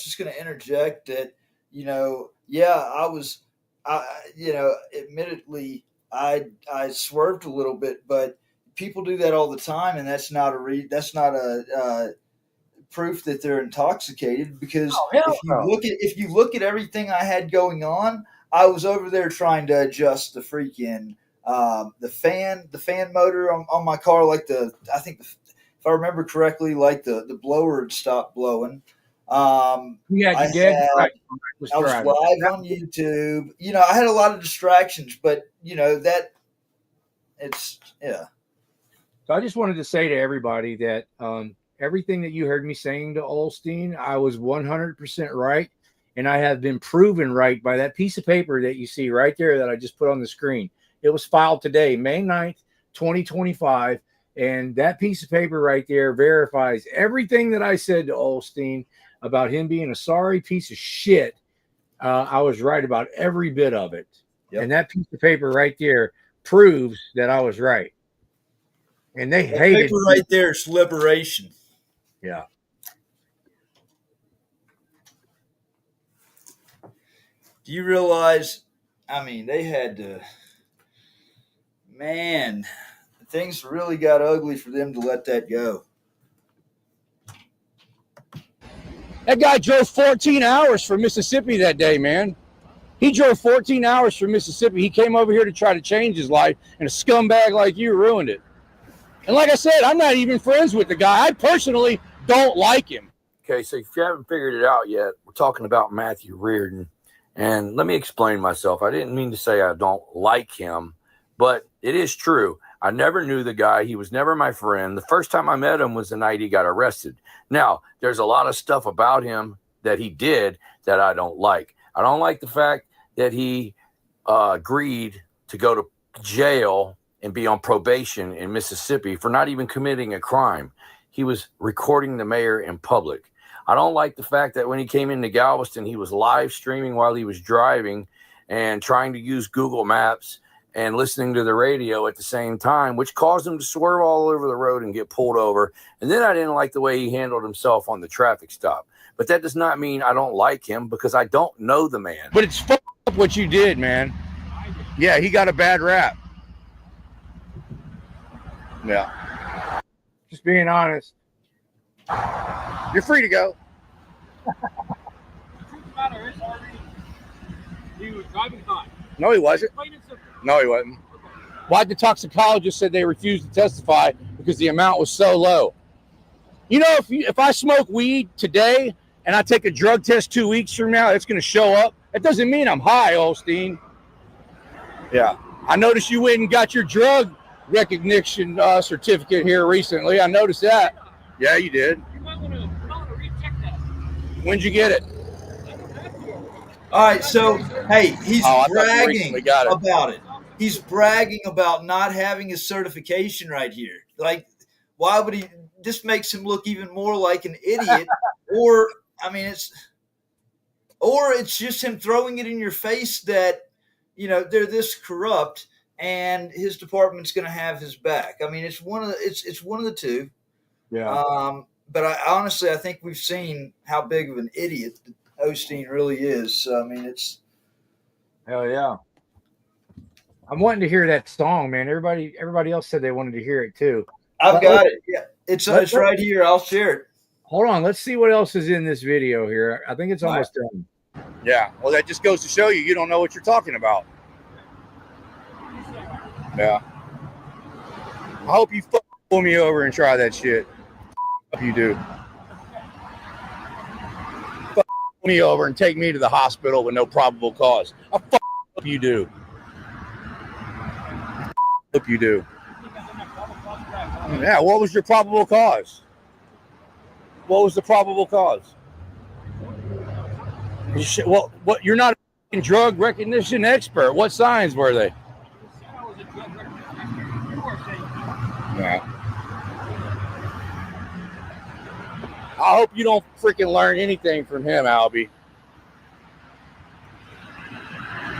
just gonna interject that, admittedly, I swerved a little bit, but people do that all the time, and that's not a proof that they're intoxicated. Because if you look at everything I had going on, I was over there trying to adjust the freaking the fan motor on my car, if I remember correctly, like the blower had stopped blowing. Yeah, I you did. Right. was live on YouTube. I had a lot of distractions, but yeah. So I just wanted to say to everybody that everything that you heard me saying to Olstein, I was 100% right, and I have been proven right by that piece of paper that you see right there that I just put on the screen. It was filed today, May 9th, 2025. And that piece of paper right there verifies everything that I said to Olstein about him being a sorry piece of shit. I was right about every bit of it. Yep. And that piece of paper right there proves that I was right. And they hated paper right there is liberation. Yeah. Do you realize, they had to, man, things really got ugly for them to let that go. That guy drove 14 hours from Mississippi that day, man. He drove 14 hours from Mississippi. He came over here to try to change his life, and a scumbag like you ruined it. And like I said, I'm not even friends with the guy. I personally don't like him. Okay, so if you haven't figured it out yet, we're talking about Matthew Reardon. And let me explain myself. I didn't mean to say I don't like him, but it is true. I never knew the guy. He was never my friend. The first time I met him was the night he got arrested. Now, there's a lot of stuff about him that he did that I don't like. I don't like the fact that he agreed to go to jail and be on probation in Mississippi for not even committing a crime. He was recording the mayor in public. I don't like the fact that when he came into Galveston, he was live streaming while he was driving and trying to use Google Maps and listening to the radio at the same time, which caused him to swerve all over the road and get pulled over. And then I didn't like the way he handled himself on the traffic stop. But that does not mean I don't like him, because I don't know the man. But it's fucked up what you did, man. Yeah, he got a bad rap. Yeah. Just being honest. You're free to go. The truth of the matter is, he was driving high. No, he wasn't. Plain and simple. No, he wasn't. Why the toxicologist said they refused to testify because the amount was so low. You know, if I smoke weed today and I take a drug test 2 weeks from now, it's going to show up. That doesn't mean I'm high, Olstein. Yeah. I noticed you went and got your drug recognition certificate here recently. I noticed that. Yeah, you did. You might want to recheck that. When'd you get it? All right, so hey, he's bragging about it. He's bragging about not having his certification right here. Like, why would he? This makes him look even more like an idiot. Or it's just him throwing it in your face that they're this corrupt and his department's going to have his back. I mean, it's one of the two. Yeah. But I think we've seen how big of an idiot Olstein really is. So, it's Hell yeah. I'm wanting to hear that song, man. Everybody else said they wanted to hear it too. I've got it. Yeah, it's right here. I'll share it. Hold on. Let's see what else is in this video here. I think it's almost done. Yeah. Well, that just goes to show you don't know what you're talking about. Yeah. I hope you pull me over and try that shit. I hope you do. Pull me over and take me to the hospital with no probable cause. I hope you do. Hope you do. Yeah, what was your probable cause? What was the probable cause? Well, what? You're not a drug recognition expert. What signs were they? Yeah. I hope you don't freaking learn anything from him, Albie.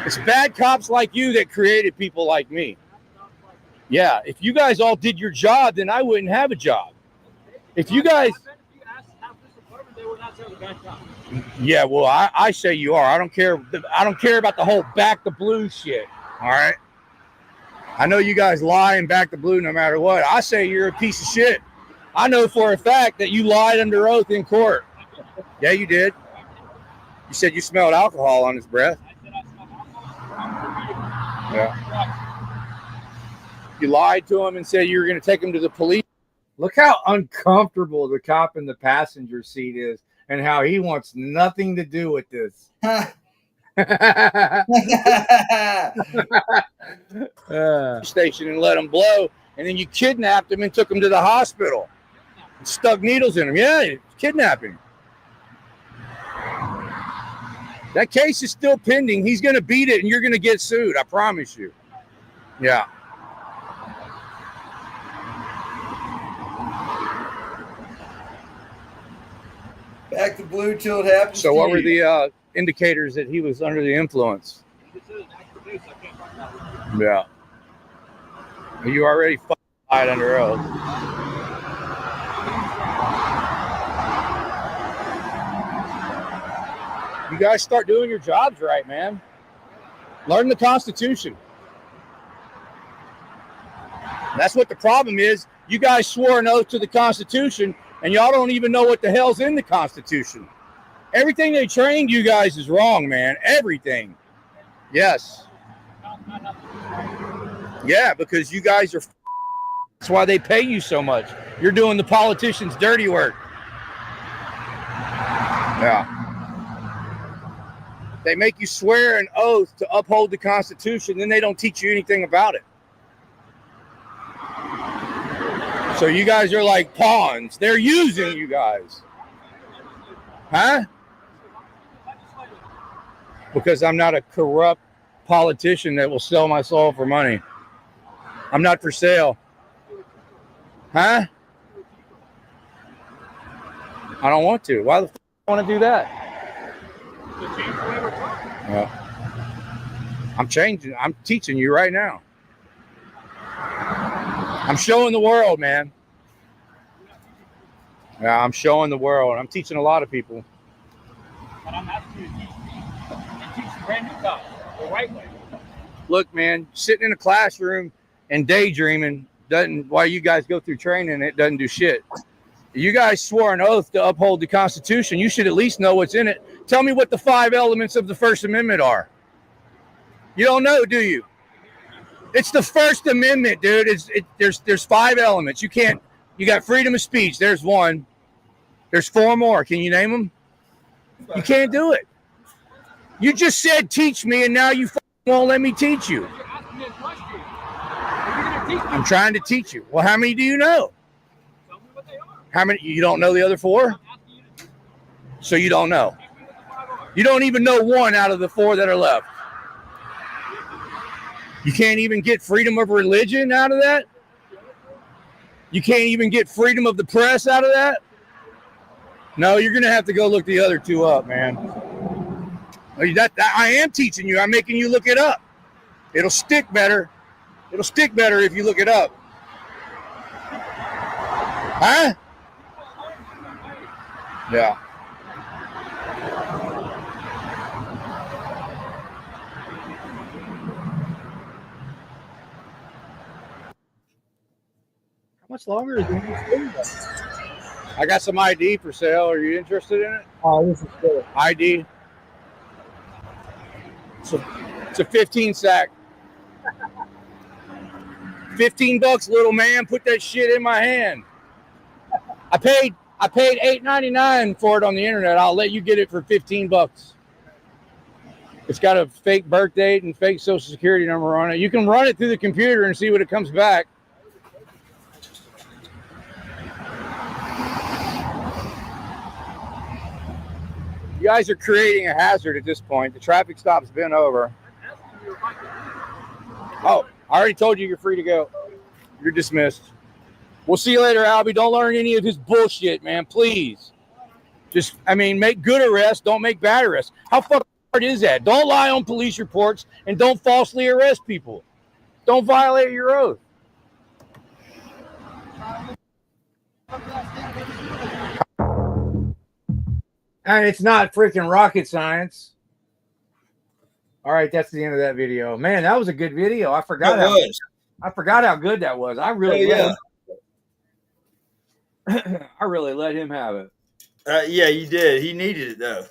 It's bad cops like you that created people like me. Yeah, if you guys all did your job, then I wouldn't have a job. If you guys... Yeah, well, I say you are. I don't care. I don't care about the whole back the blue shit. All right. I know you guys lie and back the blue no matter what. I say you're a piece of shit. I know for a fact that you lied under oath in court. Yeah, you did. You said you smelled alcohol on his breath. Yeah. You lied to him and said you were going to take him to the police. Look how uncomfortable the cop in the passenger seat is and how he wants nothing to do with this. Station and let him blow, and then you kidnapped him and took him to the hospital. Stuck needles in him. Yeah, kidnapping. That case is still pending. He's going to beat it, and you're going to get sued. I promise you. Yeah. Back the blue till it happens. So what were the indicators that he was under the influence? Yeah. You already lied under oath. You guys start doing your jobs right, man. Learn the Constitution. That's what the problem is. You guys swore an oath to the Constitution, and y'all don't even know what the hell's in the Constitution. Everything they trained you guys is wrong, man. Everything. Yes. Yeah, because you guys are... That's why they pay you so much. You're doing the politicians' dirty work. Yeah. They make you swear an oath to uphold the Constitution, then they don't teach you anything about it. So you guys are like pawns. They're using you guys. Huh? Because I'm not a corrupt politician that will sell my soul for money. I'm not for sale. Huh? I don't want to. Why the f*** do I want to do that? I'm changing. I'm teaching you right now. I'm showing the world, man. Yeah, I'm showing the world. I'm teaching a lot of people. But I'm asking you to teach brand new cops the right way. Look, man, sitting in a classroom and daydreaming doesn't, while you guys go through training, it doesn't do shit. You guys swore an oath to uphold the Constitution. You should at least know what's in it. Tell me what the 5 elements of the First Amendment are. You don't know, do you? It's the First Amendment, dude. There's 5 elements. You got freedom of speech. There's 1. There's 4 more. Can you name them? You can't do it. You just said teach me, and now you won't let me teach you. I'm trying to teach you. Well, how many do you know? How many? You don't know the other 4? So you don't know. You don't even know 1 out of the 4 that are left. You can't even get freedom of religion out of that? You can't even get freedom of the press out of that? No, you're going to have to go look the other 2 up, man. I am teaching you. I'm making you look it up. It'll stick better. It'll stick better if you look it up. Huh? Yeah. How much longer is this? I got some ID for sale. Are you interested in it? Oh, this is good. ID. It's a 15 sack. $15, little man. Put that shit in my hand. I paid $8.99 for it on the internet. I'll let you get it for $15. It's got a fake birth date and fake social security number on it. You can run it through the computer and see what it comes back. guys are creating a hazard at this point. The traffic stop's been over. Oh, I already told you you're free to go. You're dismissed. We'll see you later, Albie. Don't learn any of his bullshit, man. Please. Just, make good arrests. Don't make bad arrests. How fucking hard is that? Don't lie on police reports and don't falsely arrest people. Don't violate your oath. And it's not freaking rocket science. All right, that's the end of that video. Man, that was a good video. I forgot how good that was. I really I really let him have it. Yeah, you did. He needed it though.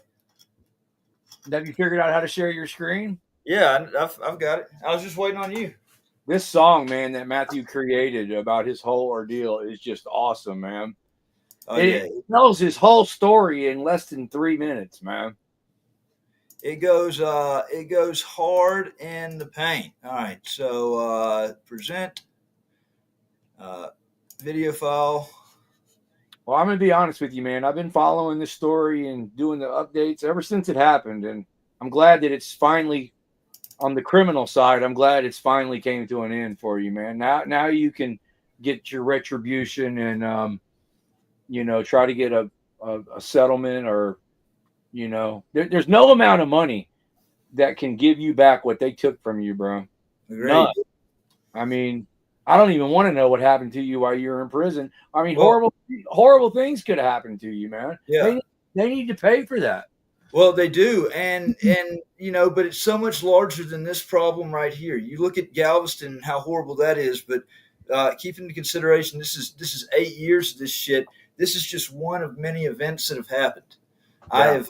Have you figured out how to share your screen? Yeah, I've got it. I was just waiting on you. This song, man, that Matthew created about his whole ordeal is just awesome, man. It tells his whole story in less than 3 minutes, man. It goes hard in the paint. All right, so present video file. Well, I'm gonna be honest with you, man. I've been following this story and doing the updates ever since it happened, and I'm glad that it's finally on the criminal side. I'm glad it's finally came to an end for you, man. Now you can get your retribution and try to get a settlement, or there's no amount of money that can give you back what they took from you, bro. None. I don't even want to know what happened to you while you were in prison. Horrible things could have happened to you, man. Yeah. They need to pay for that. Well, they do, and but it's so much larger than this problem right here. You look at Galveston and how horrible that is, but keep into consideration this is 8 years of this shit. This is just one of many events that have happened. Yeah.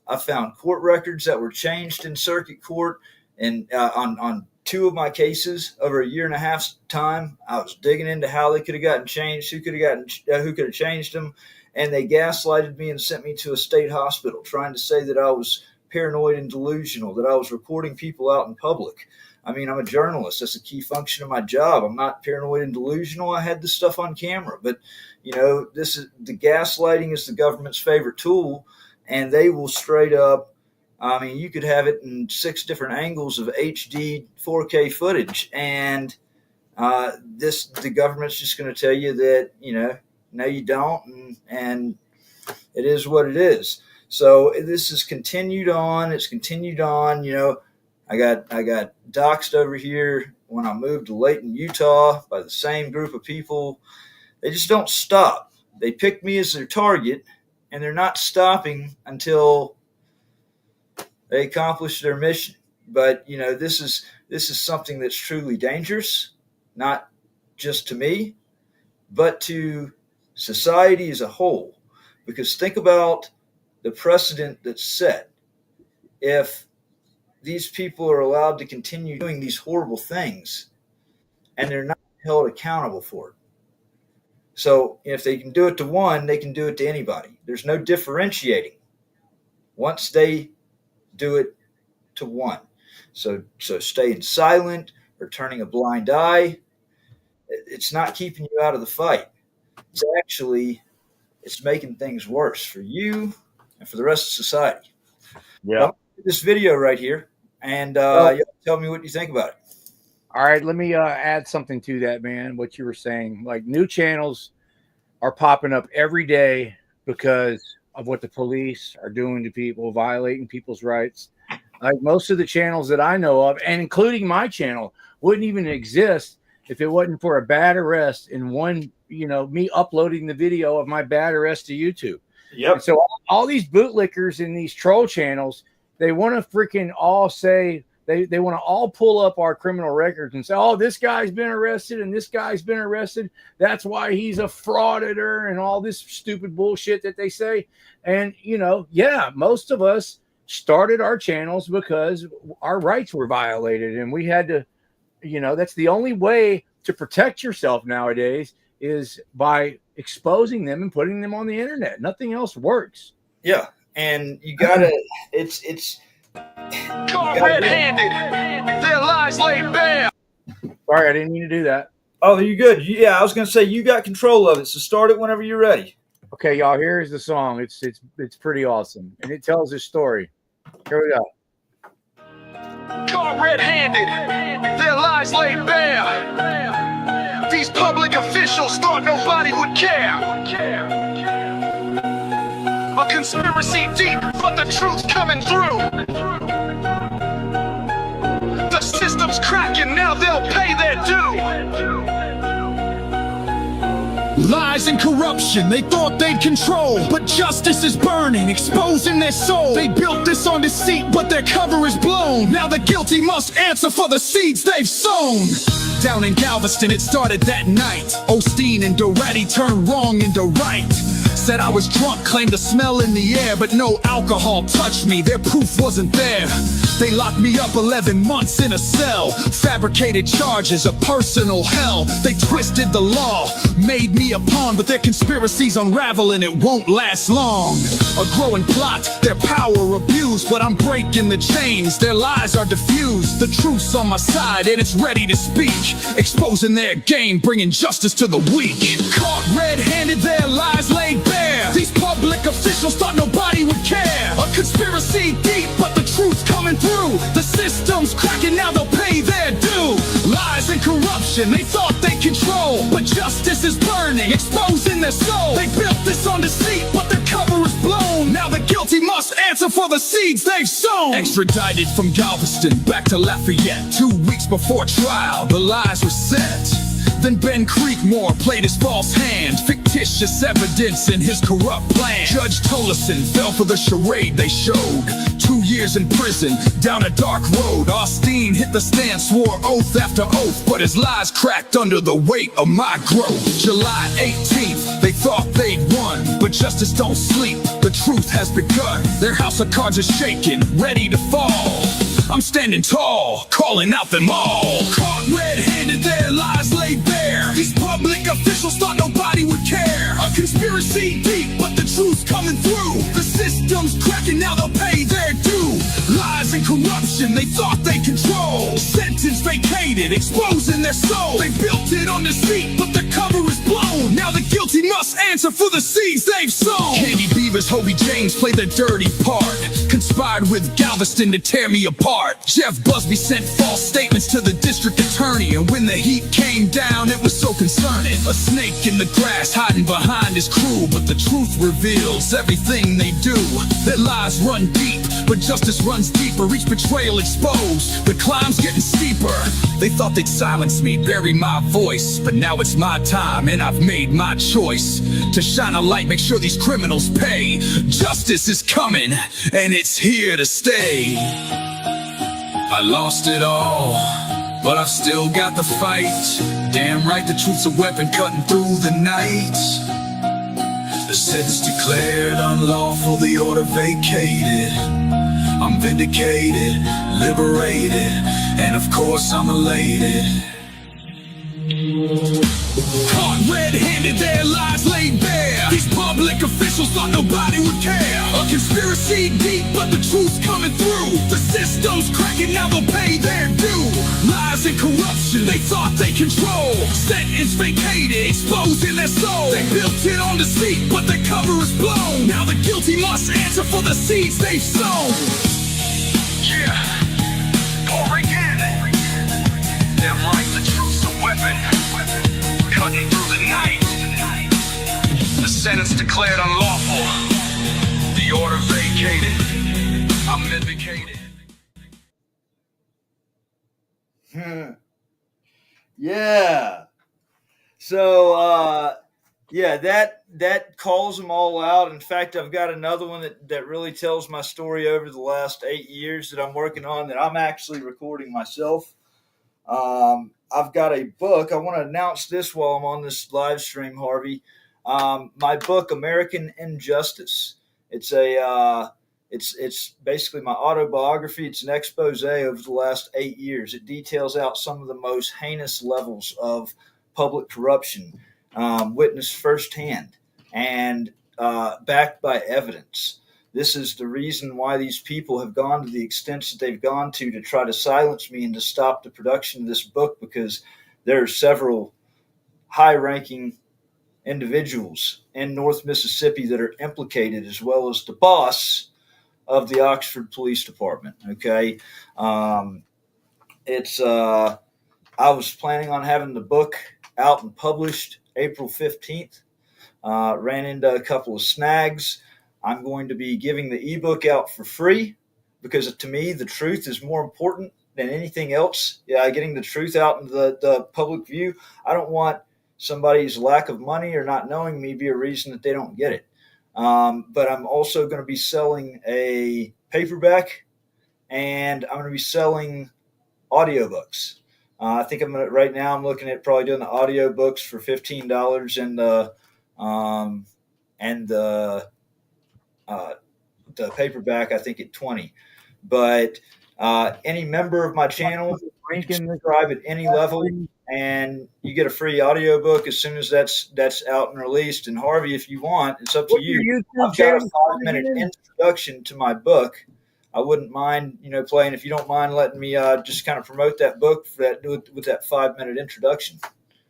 I found court records that were changed in circuit court, and on 2 of my cases over a year and a half's time. I was digging into how they could have gotten changed, who could have changed them, and they gaslighted me and sent me to a state hospital, trying to say that I was paranoid and delusional, that I was recording people out in public. I'm a journalist. That's a key function of my job. I'm not paranoid and delusional. I had this stuff on camera, but the gaslighting is the government's favorite tool, and they will straight up. You could have it in 6 different angles of HD 4K footage, and the government's just going to tell you that no, you don't, and it is what it is. So this is continued on. It's continued on. I got doxxed over here when I moved to Layton, Utah, by the same group of people. They just don't stop. They picked me as their target, and they're not stopping until they accomplish their mission. But this is something that's truly dangerous, not just to me, but to society as a whole. Because think about the precedent that's set. If these people are allowed to continue doing these horrible things and they're not held accountable for it. So if they can do it to one, they can do it to anybody. There's no differentiating once they do it to one. So staying silent or turning a blind eye, it's not keeping you out of the fight. It's making things worse for you and for the rest of society. Yeah. This video right here, and tell me what you think about it. All right, let me add something to that, man. What you were saying, like new channels are popping up every day because of what the police are doing to people, violating people's rights. Like most of the channels that I know of, and including my channel, wouldn't even exist if it wasn't for a bad arrest and me uploading the video of my bad arrest to YouTube. Yep. And so all these bootlickers in these troll channels, they want to freaking all say, they want to all pull up our criminal records and say, oh, this guy's been arrested and this guy's been arrested. That's why he's a frauditor and all this stupid bullshit that they say. And, most of us started our channels because our rights were violated, and we had to, that's the only way to protect yourself nowadays is by exposing them and putting them on the internet. Nothing else works. Yeah. And you gotta, it's Caught red-handed. Their lies laid bare. Sorry, I didn't mean to do that. Oh, you're good. Yeah, I was gonna say you got control of it, so start it whenever you're ready. Okay, y'all, here's the song. It's pretty awesome, and it tells his story. Here we go. Caught red-handed, their lies laid bare. These public officials thought nobody would care. A conspiracy deep, but the truth's coming through. The system's cracking, now they'll pay their due. Lies and corruption, they thought they'd control, but justice is burning, exposing their soul. They built this on deceit, but their cover is blown. Now the guilty must answer for the seeds they've sown. Down in Galveston, it started that night. Olstein and Doretti turned wrong into right. Said I was drunk, claimed a smell in the air, but no alcohol touched me, their proof wasn't there. They locked me up 11 months in a cell. Fabricated charges, a personal hell. They twisted the law, made me a pawn, but their conspiracies unravel and it won't last long. A growing plot, their power abused, but I'm breaking the chains, their lies are diffused. The truth's on my side and it's ready to speak, exposing their game, bringing justice to the weak. Caught red-handed, their lies laid bare. These public officials thought nobody would care. A conspiracy deep, but the truth's coming through. The system's cracking, now they'll pay their due. Lies and corruption, they thought they control, but justice is burning, exposing their soul. They built this on deceit, but their cover is blown. Now the guilty must answer for the seeds they've sown. Extradited from Galveston back to Lafayette. 2 weeks before trial, the lies were set. Then Ben Creekmore played his false hand, fictitious evidence in his corrupt plan. Judge Tolleson fell for the charade they showed. 2 years in prison, down a dark road. Olstein hit the stand, swore oath after oath, but his lies cracked under the weight of my growth. July 18th, they thought they'd won, but justice don't sleep, the truth has begun. Their house of cards is shaking, ready to fall. I'm standing tall, calling out them all. Caught red-handed, their lies laid bare. These public officials thought nobody would care. A conspiracy deep, but the truth's coming through. The system's cracking, now they'll pay their due. Lies and corruption, they thought they control. Sentence vacated, exposing their soul. They built it on deceit, but the cover is blown. Now the guilty must answer for the seeds they've sown. Candy Beavers, Hobie James played the dirty part. Conspired with Galveston to tear me apart. Jeff Busby sent false statements to the district attorney, and when the heat came down, it was so concerning. A snake in the grass hiding behind his crew, but the truth reveals everything they do. Their lies run deep, but justice runs deeper. Each betrayal exposed, the climb's getting steeper. They thought they'd silence me, bury my voice, but now it's my time and I've made my choice to shine a light, make sure these criminals pay. Justice is coming and it's here to stay. I lost it all, but I've still got the fight. Damn right, the truth's a weapon cutting through the night. The sentence declared unlawful, the order vacated. I'm vindicated, liberated, and of course I'm elated. Caught red-handed, their lies laid bare. These public officials thought nobody would care. A conspiracy deep, but the truth's coming through. The system's cracking, now they'll pay their due. Lies and corruption, they thought they control. Sentence vacated, exposing their soul. They built it on deceit, but their cover is blown. Now the guilty must answer for the seeds they've sown. Yeah, pour again. Damn right, the truth's a weapon, cutting through the night. The sentence declared unlawful, the order vacated. I'm vindicated. Yeah. So, yeah, that calls them all out. In fact, I've got another one that really tells my story over the last 8 years that I'm working on, that I'm actually recording myself. I've got a book. I want to announce this while I'm on this live stream, Harvey. My book, American Injustice. It's basically my autobiography. It's an expose over the last 8 years. It details out some of the most heinous levels of public corruption, witnessed firsthand and backed by evidence. This is the reason why these people have gone to the extents that they've gone to try to silence me and to stop the production of this book, because there are several high-ranking individuals in North Mississippi that are implicated, as well as the boss of the Oxford Police Department. Okay. I was planning on having the book out and published April 15th. Ran into a couple of snags. I'm going to be giving the ebook out for free because to me, the truth is more important than anything else. Yeah, getting the truth out into the public view. I don't want somebody's lack of money or not knowing me be a reason that they don't get it. But I'm also going to be selling a paperback, and I'm going to be selling audiobooks. I think right now I'm looking at probably doing the audiobooks for $15 and the paperback I think at $20. But any member of my channel can subscribe at any level, and you get a free audiobook as soon as that's out and released. And Harvey, if you want, it's up to you. I've got a 5-minute introduction to my book. I wouldn't mind, playing, if you don't mind letting me just kind of promote that book with that 5-minute introduction.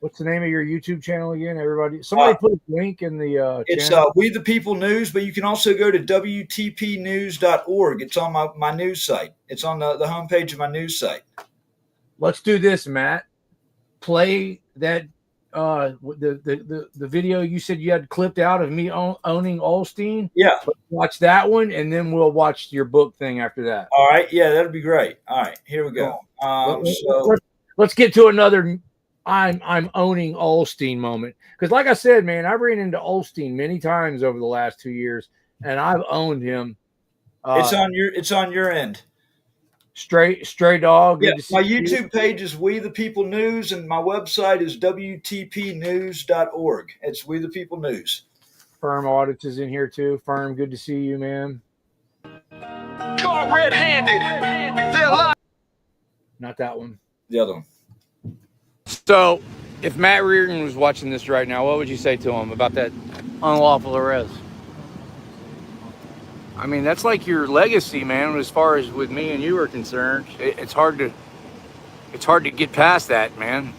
What's the name of your YouTube channel again, everybody? Somebody put a link in the It's channel. We the People News, but you can also go to WTPnews.org. It's on my news site. It's on the homepage of my news site. Let's do this, Matt. Play that the video you said you had clipped out of me owning Olstein. Yeah. Watch that one, and then we'll watch your book thing after that. All right. Yeah, that'd be great. All right. Here we go. Let's get to another I'm owning Olstein moment. Because like I said, man, I've ran into Olstein many times over the last 2 years, and I've owned him. It's on your end. Stray dog. Yeah, my YouTube page is We the People News, and my website is WTPnews.org. It's We the People News. Firm Audits is in here too. Firm, good to see you, man. Caught red-handed. Not that one. The other one. So, if Matt Reardon was watching this right now, what would you say to him about that unlawful arrest? I mean, that's like your legacy, man. As far as with me and you are concerned, it's hard to get past that, man.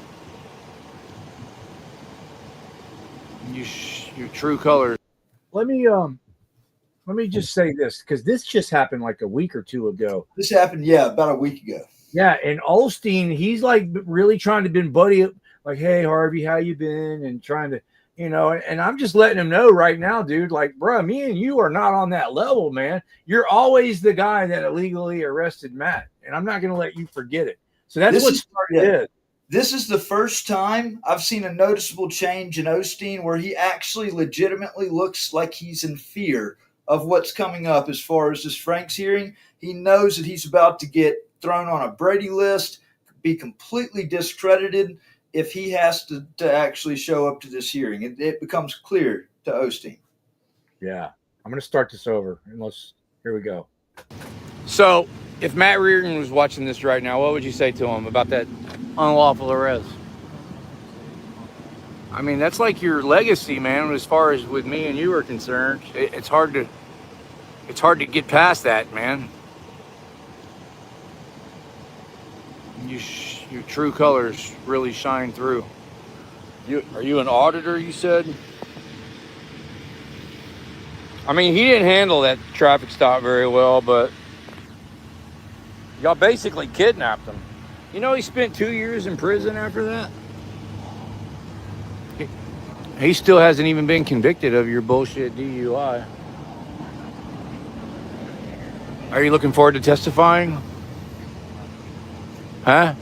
Your true colors. Let me just say this, because this just happened like a week or two ago. This happened, about a week ago. Yeah, and Olstein, he's like really trying to been buddy up, like, hey Harvey, how you been? And trying to, and I'm just letting him know right now, dude, like, bro, me and you are not on that level, man. You're always the guy that illegally arrested Matt, and I'm not going to let you forget it. So that's what started it. This is the first time I've seen a noticeable change in Olstein where he actually legitimately looks like he's in fear of what's coming up as far as this Franks hearing. He knows that he's about to get thrown on a Brady list, be completely discredited if he has to actually show up to this hearing. It becomes clear to Olstein. Yeah. I'm going to start this over. Here we go. So, if Matt Reardon was watching this right now, what would you say to him about that unlawful arrest? I mean, that's like your legacy, man. As far as with me and you are concerned, it's hard to get past that, man. Your true colors really shine through. Are you an auditor, you said? I mean, he didn't handle that traffic stop very well, but y'all basically kidnapped him. He spent 2 years in prison after that. He still hasn't even been convicted of your bullshit DUI. Are you looking forward to testifying? Huh?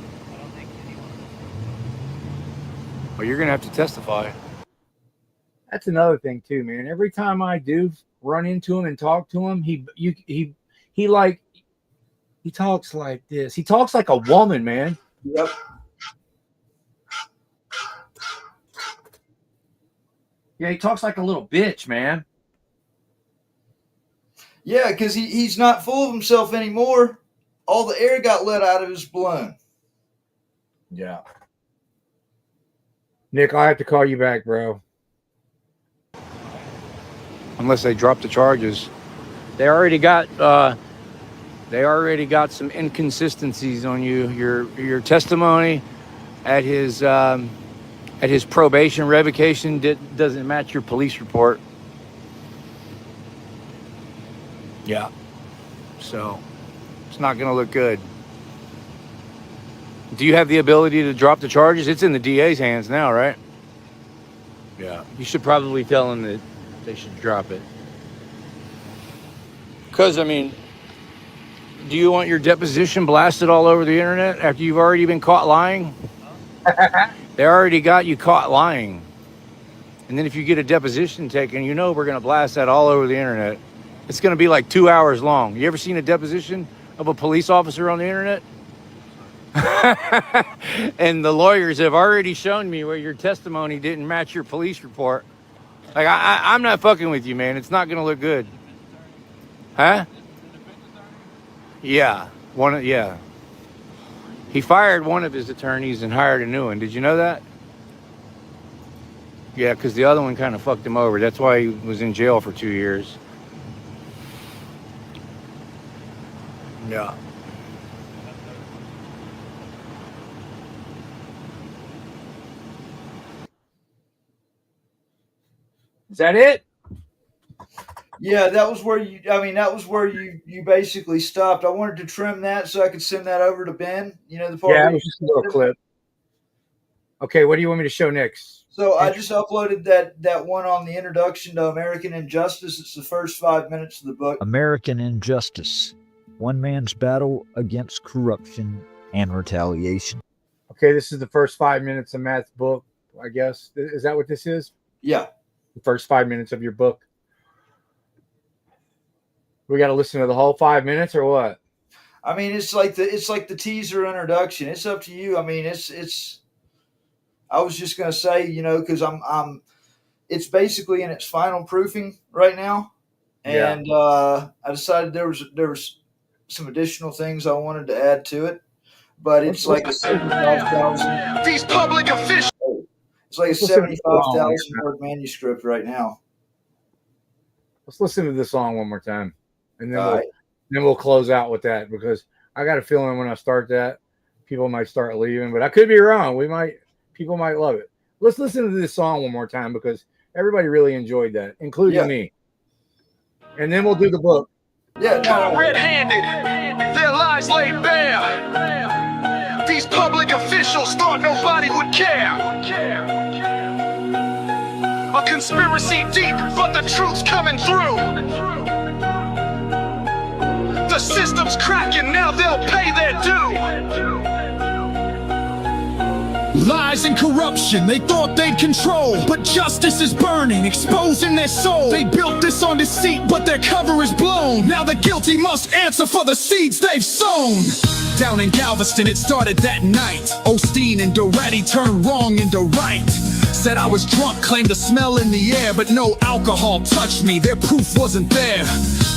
Well, you're going to have to testify. That's another thing too, man. Every time I do run into him and talk to him, he talks like this. He talks like a woman, man. Yep. Yeah, he talks like a little bitch, man. Yeah, because he's not full of himself anymore. All the air got let out of his balloon. Yeah. Nick, I have to call you back, bro. Unless they drop the charges. They already got some inconsistencies on you. Your testimony at his at his probation revocation doesn't match your police report. Yeah. So it's not going to look good. Do you have the ability to drop the charges? It's in the DA's hands now, right? Yeah. You should probably tell them that they should drop it. Because, I mean, do you want your deposition blasted all over the internet after you've already been caught lying? They already got you caught lying. And then if you get a deposition taken, you know we're going to blast that all over the internet. It's going to be like 2 hours long. You ever seen a deposition of a police officer on the internet? And the lawyers have already shown me where your testimony didn't match your police report. Like, I'm not fucking with you, man. It's not going to look good. Huh? Yeah. Yeah. He fired one of his attorneys and hired a new one. Did you know that? Yeah, because the other one kind of fucked him over. That's why he was in jail for 2 years. Yeah. Is that it? Yeah, that was where you basically stopped. I wanted to trim that so I could send that over to Ben. You know, the part. Yeah, it was just a little clip. Okay, what do you want me to show next? So I just uploaded that one on the introduction to American Injustice. It's the first 5 minutes of the book. American Injustice, one man's battle against corruption and retaliation. Okay, this is the first 5 minutes of Matt's book, I guess. Is that what this is? Yeah. The first 5 minutes of your book. We got to listen to the whole 5 minutes or what? I mean, it's like the teaser introduction. It's up to you. I mean, it's. I was just gonna say, you know, because it's basically in its final proofing right now, and I decided there was some additional things I wanted to add to it, but it's like a 75,000. These public officials. It's like a 75,000 word manuscript right now. Let's listen to this song one more time, and then we'll close out with that, because I got a feeling when I start that, people might start leaving, but I could be wrong. People might love it. Let's listen to this song one more time, because everybody really enjoyed that, including me. And then we'll do the book. Yeah, no. Red-handed, their lies laid bare. These public officials thought nobody would care. A conspiracy deep, but the truth's coming through. The system's cracking, now they'll pay their due. Lies and corruption, they thought they'd control, but justice is burning, exposing their soul. They built this on deceit, but their cover is blown. Now the guilty must answer for the seeds they've sown. Down in Galveston, it started that night. Olstein and Doretti turned wrong into right. Said I was drunk, claimed the smell in the air, but no alcohol touched me, their proof wasn't there.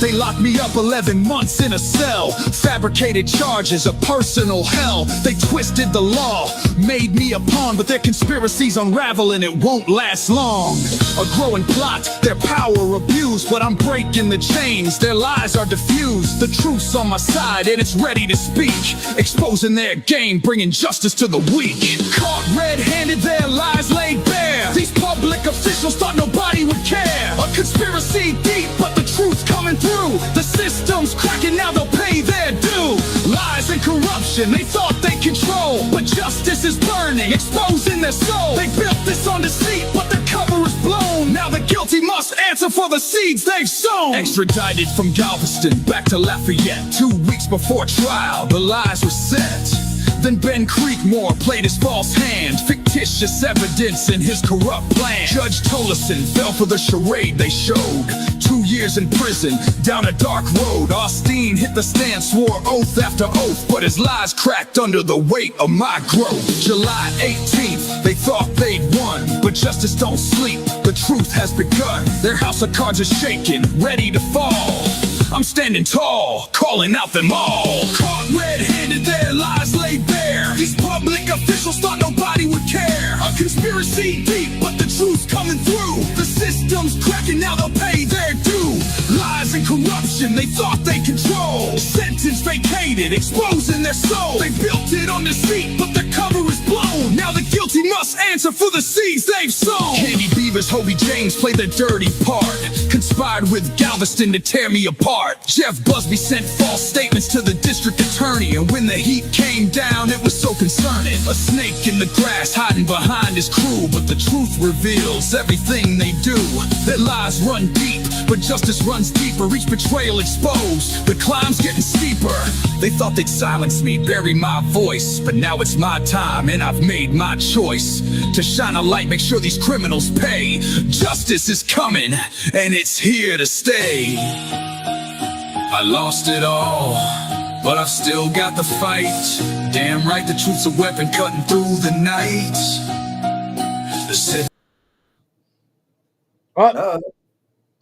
They locked me up 11 months in a cell. Fabricated charges, a personal hell. They twisted the law, made me a pawn, but their conspiracies unravel and it won't last long. A growing plot, their power abused, but I'm breaking the chains, their lies are diffused. The truth's on my side and it's ready to speak, exposing their game, bringing justice to the weak. Caught red-handed, their lies laid bare. These public officials thought nobody would care. A conspiracy deep, but the truth's coming through. The system's cracking, now they'll pay their due. Lies and corruption, they thought they'd control, but justice is burning, exposing their soul. They built this on deceit, but their cover is blown. Now the guilty must answer for the seeds they've sown. Extradited from Galveston back to Lafayette. 2 weeks before trial, the lies were set. Then Ben Creekmore played his false hand, fictitious evidence in his corrupt plan. Judge Tolleson fell for the charade they showed. 2 years in prison, down a dark road. Olstein hit the stand, swore oath after oath, but his lies cracked under the weight of my growth. July 18th, they thought they'd won, but justice don't sleep, the truth has begun. Their house of cards is shaking, ready to fall. I'm standing tall, calling out them all. Caught red-handed, their lies laid bare. These public officials thought nobody would care. A conspiracy deep, but the truth's coming through. The system's cracking, now they'll pay their due. Lies and corruption, they thought they control. Sentence vacated, exposing their soul. They built it on deceit, but the cover is blown. Now the guilty guilty must answer for the seeds they've sown. Candy Beavers, Hobie James played the dirty part, conspired with Galveston to tear me apart. Jeff Busby sent false statements to the district attorney, and when the heat came down, it was so concerning. A snake in the grass hiding behind his crew, but the truth reveals everything they do. Their lies run deep, but justice runs deeper. Each betrayal exposed, the climb's getting steeper. They thought they'd silence me, bury my voice, but now it's my time and I've made my choice to shine a light, make sure these criminals pay. Justice is coming and it's here to stay. I lost it all, but I've still got the fight. Damn right, the truth's a weapon cutting through the night.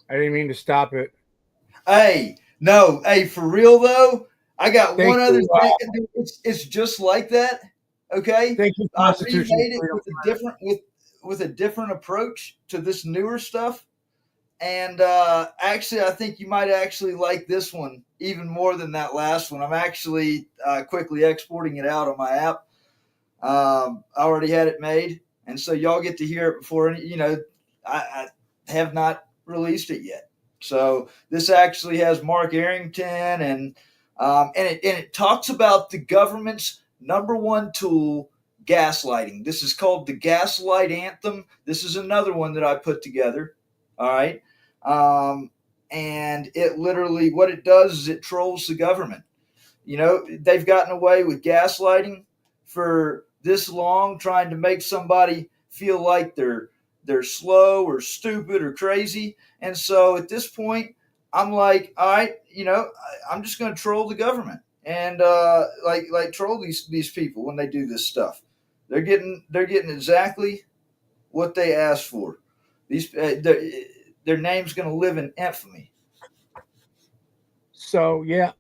I didn't mean to stop it. Hey, no, hey, for real though, I got one other thing. It's just like that. Okay, Thank you, I Constitution. remade it with a different approach to this newer stuff. And actually, I think you might actually like this one even more than that last one. I'm actually quickly exporting it out on my app. I already had it made, and so y'all get to hear it before. I have not released it yet. So this actually has Mark Arrington, and it talks about the government's #1 tool, gaslighting. This is called the Gaslight Anthem. This is another one that I put together. All right. And it literally, what it does is it trolls the government. They've gotten away with gaslighting for this long, trying to make somebody feel like they're slow or stupid or crazy. And so at this point, I'm like, all right, I'm just going to troll the government and like troll these people when they do this stuff. They're getting exactly what they asked for. Their name's going to live in infamy. So yeah,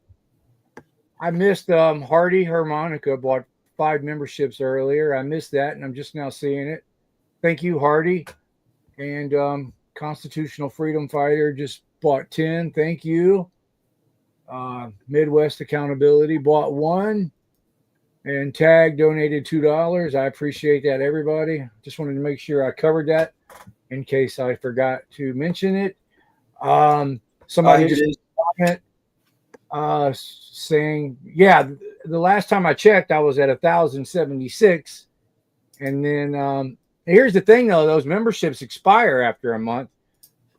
I missed Hardy Harmonica bought 5 memberships earlier. I missed that, and I'm just now seeing it. Thank you, Hardy. And Constitutional Freedom Fighter just bought 10. Thank you. Midwest Accountability bought 1. And Tag donated $2. I appreciate that, everybody. Just wanted to make sure I covered that in case I forgot to mention it. Somebody just comment saying, yeah, the last time I checked, I was at 1,076. And then here's the thing, though. Those memberships expire after a month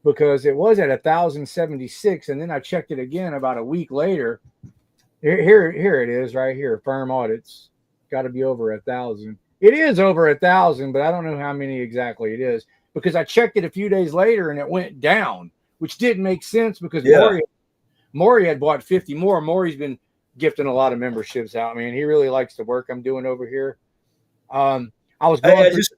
because it was at 1,076. And then I checked it again about a week later. Here it is right here. Firm audits. Got to be over 1,000. It is over 1,000, but I don't know how many exactly it is because I checked it a few days later and it went down, which didn't make sense because Maury had bought 50 more. Maury's been gifting a lot of memberships out. Man, he really likes the work I'm doing over here. I just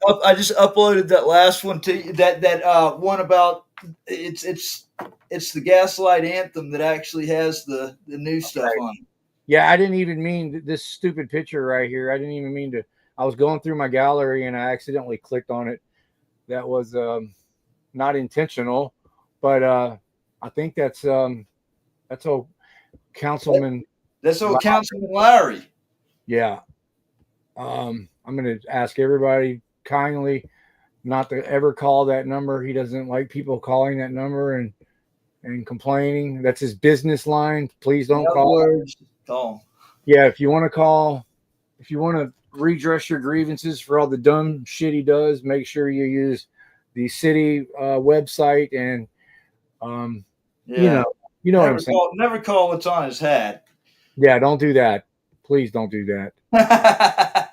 uploaded that last one to you. That one about it's the Gaslight Anthem that actually has the new stuff on it. Yeah, I didn't even mean this stupid picture right here. I didn't even mean to. I was going through my gallery and I accidentally clicked on it. That was not intentional, but I think that's old Councilman. That's old Councilman Larry. Yeah. I'm going to ask everybody kindly not to ever call that number. He doesn't like people calling that number and complaining. That's his business line. Please don't call. Yeah, if you want to call, if you want to redress your grievances for all the dumb shit he does, make sure you use the city website and you know what I'm saying. Never call what's on his hat. Yeah, don't do that. Please don't do that.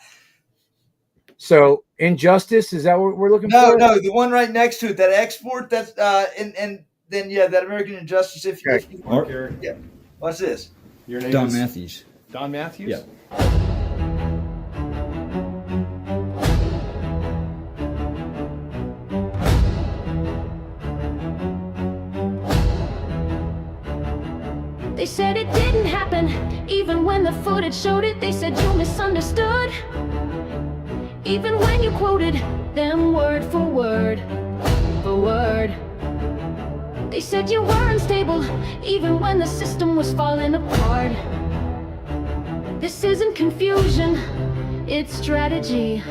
So Injustice, is that what we're looking for? No, the one right next to it, that export, that's and then that American Injustice. If you want, yeah. What's this? Your name Don is Matthews. Don Matthews? Yeah. They said it didn't happen, even when the footage showed it. They said you misunderstood, even when you quoted them word for word, for word. They said you were unstable, even when the system was falling apart. This isn't confusion, it's strategy.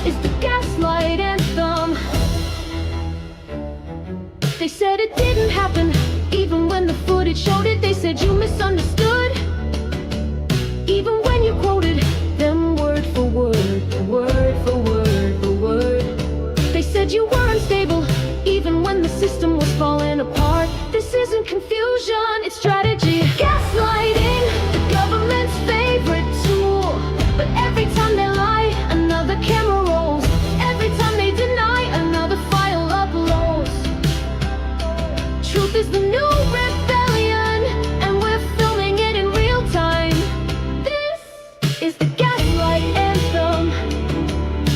is the gaslight anthem. They said it didn't happen, even when the footage showed it. They said you misunderstood, even when you quoted them word for word, word for word for word. They said you were unstable, even when the system was falling apart. This isn't confusion, it's strategy. Gaslighting, the government's favorite tool. But every time they lie, another camera rolls. Every time they deny, another file uploads. Truth is the new rebellion, and we're filming it in real time. This is the gaslight anthem.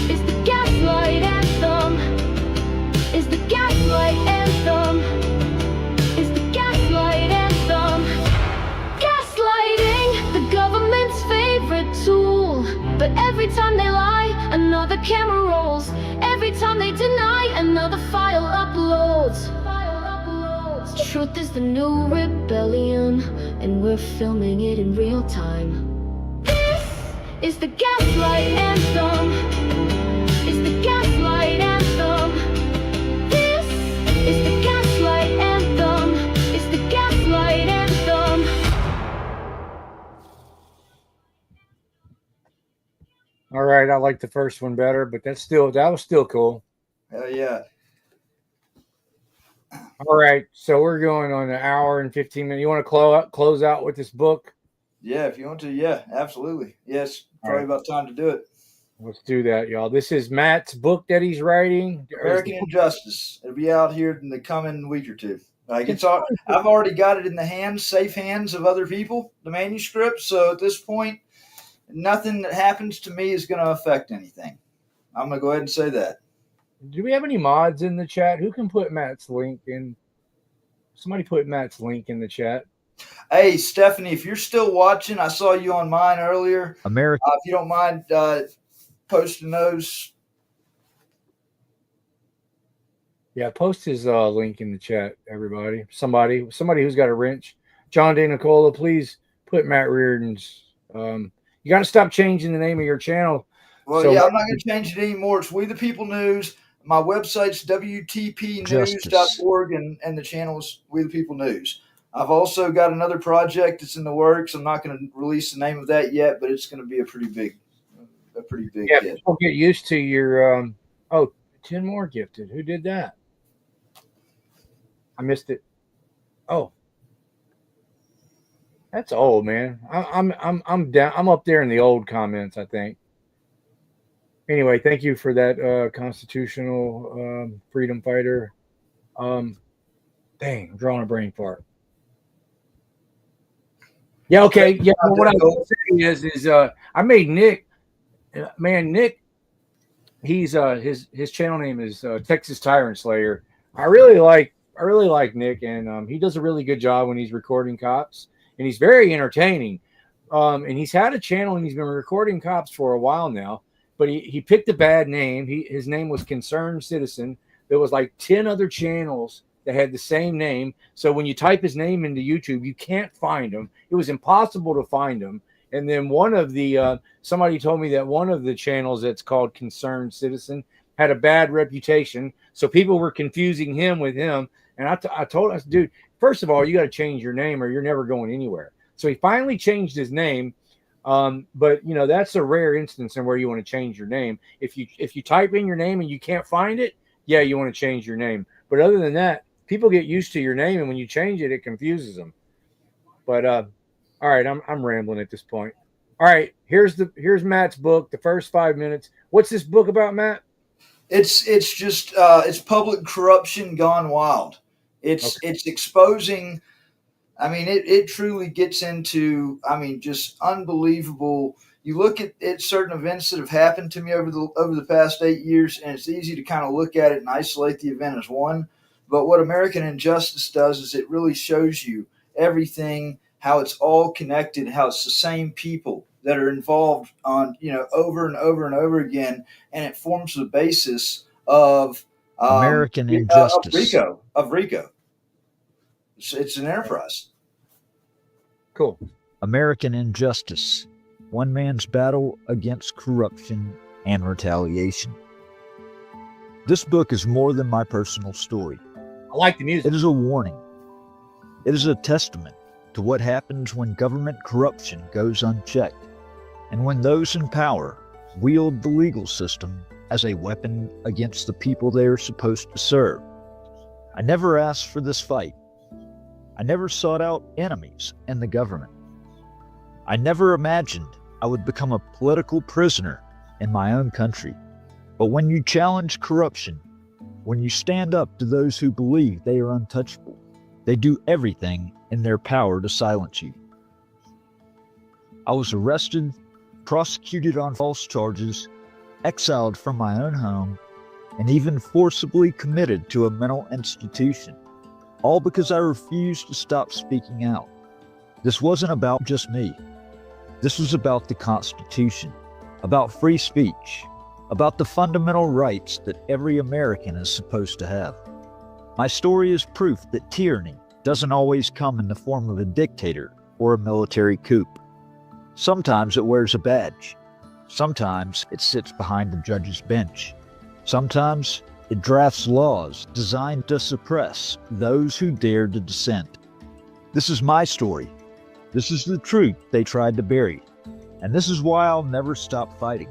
Is the gaslight anthem. Is the gaslight anthem. Is the gaslight anthem. Gaslighting, the government's favorite tool. But every time they lie, another camera rolls. Every time they deny, another file uploads. Truth is the new rebellion, and we're filming it in real time. This is the gaslight anthem. Is the gaslight anthem. This is the gaslight anthem. Is the gaslight anthem. All right, I like the first one better, but that was still cool. Hell yeah. All right, so we're going on an hour and 15 minutes. You want to close out with this book? Yeah, if you want to, yeah, absolutely. Yes, probably about time to do it. Let's do that, y'all. This is Matt's book that he's writing. American Injustice. It'll be out here in the coming week or two. Like I've already got it in the safe hands of other people, the manuscript. So at this point, nothing that happens to me is going to affect anything. I'm going to go ahead and say that. Do we have any mods in the chat? Who can put Matt's link in? Somebody put Matt's link in the chat. Hey, Stephanie, if you're still watching, I saw you on mine earlier. America. If you don't mind posting those. Yeah, post his link in the chat, everybody. Somebody who's got a wrench. John De Nicola, please put Matt Reardon's. You got to stop changing the name of your channel. Well, yeah, I'm not going to change it anymore. It's We the People News. My website's WTPnews.org, and the channel's We the People News. I've also got another project that's in the works. I'm not going to release the name of that yet, but it's going to be a pretty big Yeah, hit. people get used to your 10 more gifted. Who did that? I missed it. Oh, that's old, man. I'm down. I'm up there in the old comments, I think. Anyway, thank you for that constitutional freedom fighter. Dang, I'm drawing a brain fart. Yeah, okay. Yeah, what I was saying is I made Nick. Man, Nick. He's his channel name is Texas Tyrant Slayer. I really like Nick, and he does a really good job when he's recording cops, and he's very entertaining. And he's had a channel and he's been recording cops for a while now. But he picked a bad name. His name was Concerned Citizen. There was like 10 other channels that had the same name. So when you type his name into YouTube, you can't find him. It was impossible to find him. And then one of the somebody told me that one of the channels that's called Concerned Citizen had a bad reputation. So people were confusing him with him. And I told us, dude, first of all, you got to change your name or you're never going anywhere. So he finally changed his name. But you know, that's a rare instance in where you want to change your name. If you type in your name and you can't find it, yeah, you want to change your name. But other than that, people get used to your name, and when you change it, it confuses them. But all right, I'm rambling at this point. All right, here's Matt's book. The first 5 minutes. What's this book about, Matt? It's just it's public corruption gone wild. It's exposing. I mean, it truly gets into, just unbelievable. You look at certain events that have happened to me over the past 8 years, and it's easy to kind of look at it and isolate the event as one. But what American Injustice does is it really shows you everything, how it's all connected, how it's the same people that are involved on, over and over and over again, and it forms the basis of American Injustice of RICO. It's an enterprise. Cool. American Injustice. One man's battle against corruption and Retaliation. This book is more than my personal story. I like the music. It is a warning. It is a testament to what happens when government corruption goes unchecked, and when those in power wield the legal system as a weapon against the people they are supposed to serve. I never asked for this fight. I never sought out enemies in the government. I never imagined I would become a political prisoner in my own country. But when you challenge corruption, when you stand up to those who believe they are untouchable, they do everything in their power to silence you. I was arrested, prosecuted on false charges, exiled from my own home, and even forcibly committed to a mental institution, all because I refused to stop speaking out. This wasn't about just me. This was about the Constitution, about free speech, about the fundamental rights that every American is supposed to have. My story is proof that tyranny doesn't always come in the form of a dictator or a military coup. Sometimes it wears a badge. Sometimes it sits behind the judge's bench. Sometimes it drafts laws designed to suppress those who dare to dissent. This is my story. This is the truth they tried to bury. And this is why I'll never stop fighting.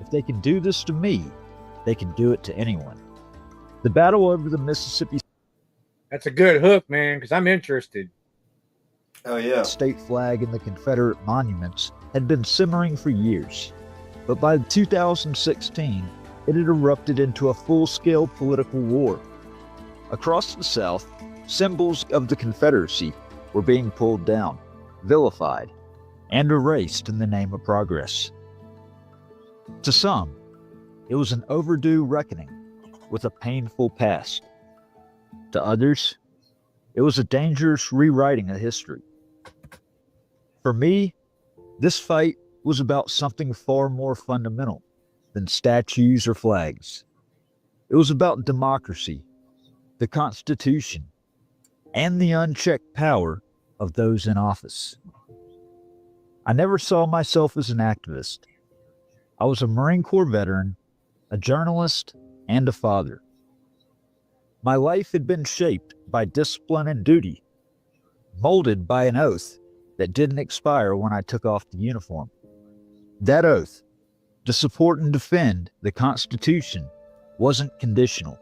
If they can do this to me, they can do it to anyone. The battle over the Mississippi. That's a good hook, man, because I'm interested. Oh, yeah. State flag and the Confederate monuments had been simmering for years. But by 2016, it had erupted into a full-scale political war. Across the South, symbols of the Confederacy were being pulled down, vilified, and erased in the name of progress. To some, it was an overdue reckoning with a painful past. To others, it was a dangerous rewriting of history. For me, this fight was about something far more fundamental than statues or flags. It was about democracy, the Constitution, and the unchecked power of those in office. I never saw myself as an activist. I was a Marine Corps veteran, a journalist, and a father. My life had been shaped by discipline and duty, molded by an oath that didn't expire when I took off the uniform. That oath, to support and defend the Constitution, wasn't conditional.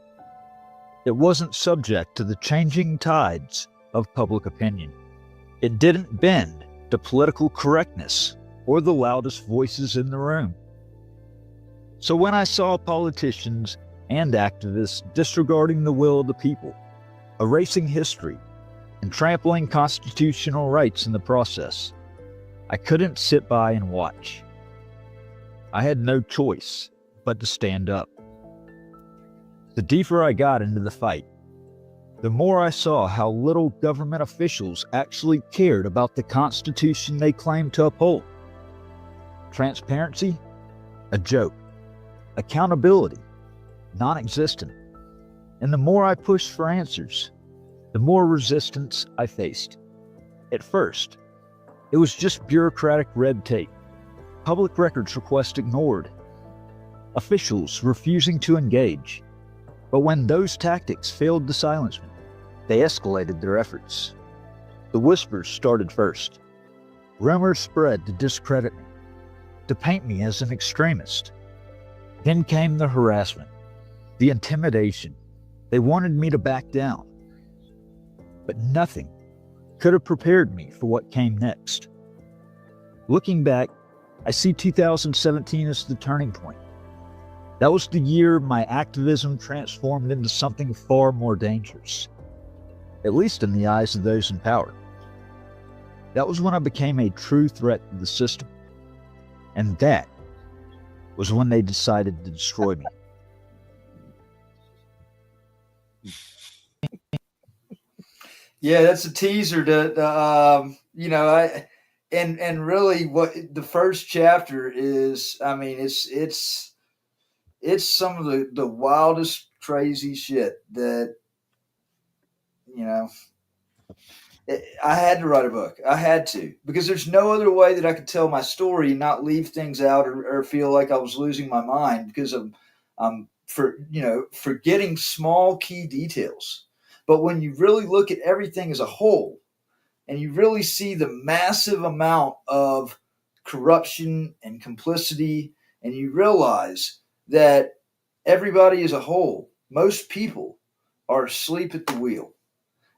It wasn't subject to the changing tides of public opinion. It didn't bend to political correctness or the loudest voices in the room. So when I saw politicians and activists disregarding the will of the people, erasing history, and trampling constitutional rights in the process, I couldn't sit by and watch. I had no choice but to stand up. The deeper I got into the fight, the more I saw how little government officials actually cared about the Constitution they claimed to uphold. Transparency? A joke. Accountability? Non-existent. And the more I pushed for answers, the more resistance I faced. At first, it was just bureaucratic red tape, public records requests ignored, officials refusing to engage. But when those tactics failed to silence me, they escalated their efforts. The whispers started first. Rumors spread to discredit me, to paint me as an extremist. Then came the harassment, the intimidation. They wanted me to back down. But nothing could have prepared me for what came next. Looking back, I see 2017 as the turning point. That was the year my activism transformed into something far more dangerous, at least in the eyes of those in power. That was when I became a true threat to the system. And that was when they decided to destroy me. Yeah, that's a teaser to and really what the first chapter is. I mean, it's some of the wildest, crazy shit that, I had to write a book. I had to, because there's no other way that I could tell my story and not leave things out or feel like I was losing my mind because I'm forgetting small key details. But when you really look at everything as a whole and you really see the massive amount of corruption and complicity, and you realize that everybody as a whole, most people are asleep at the wheel.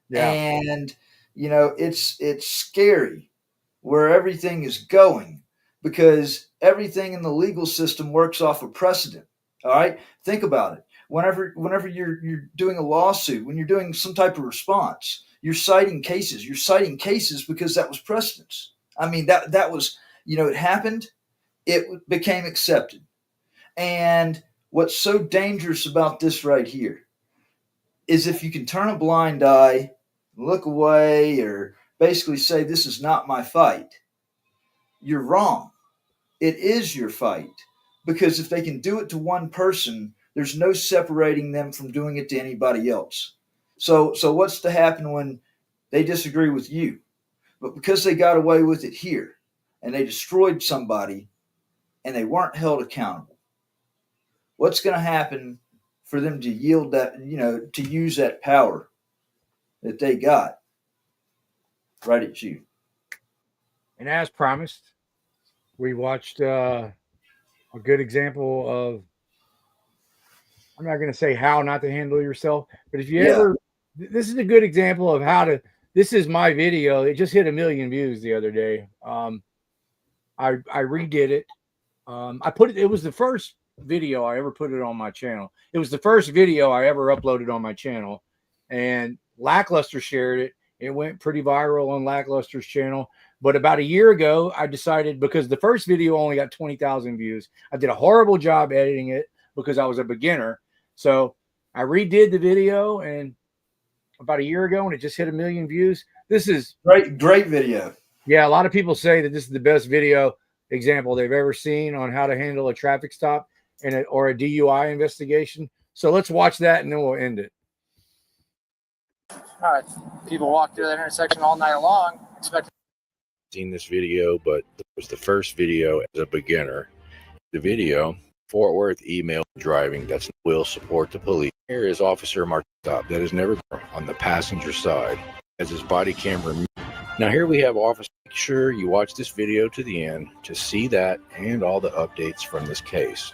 Yeah. And it's scary where everything is going, because everything in the legal system works off of precedent. All right, think about it. Whenever you're doing a lawsuit, when you're doing some type of response, you're citing cases. You're citing cases because that was precedence. I mean, that was, it happened. It became accepted. And what's so dangerous about this right here is if you can turn a blind eye, look away, or basically say, this is not my fight, you're wrong. It is your fight. Because if they can do it to one person, there's no separating them from doing it to anybody else. So what's to happen when they disagree with you? But because they got away with it here and they destroyed somebody and they weren't held accountable, what's going to happen for them to yield that, to use that power that they got right at you? And as promised, we watched a good example of, I'm not going to say how not to handle yourself, but if you ever, this is a good example of how to, this is my video. It just hit 1 million views the other day. I redid it. It was the first video I ever put it on my channel. It was the first video I ever uploaded on my channel, and Lackluster shared it. It went pretty viral on Lackluster's channel. But about a year ago, I decided, because the first video only got 20,000 views, I did a horrible job editing it because I was a beginner. So I redid the video, and about a year ago, and it just hit 1 million views. This is great video. Yeah, a lot of people say that this is the best video example they've ever seen on how to handle a traffic stop or a DUI investigation. So let's watch that, and then we'll end it. All right, people walk through that intersection all night long, Seen this video, but it was the first video as a beginner. The video, Fort Worth email driving that's will support the police. Here is Officer Mark Stop that is never on the passenger side as his body camera. Now here we have Officer. Make sure you watch this video to the end to see that and all the updates from this case.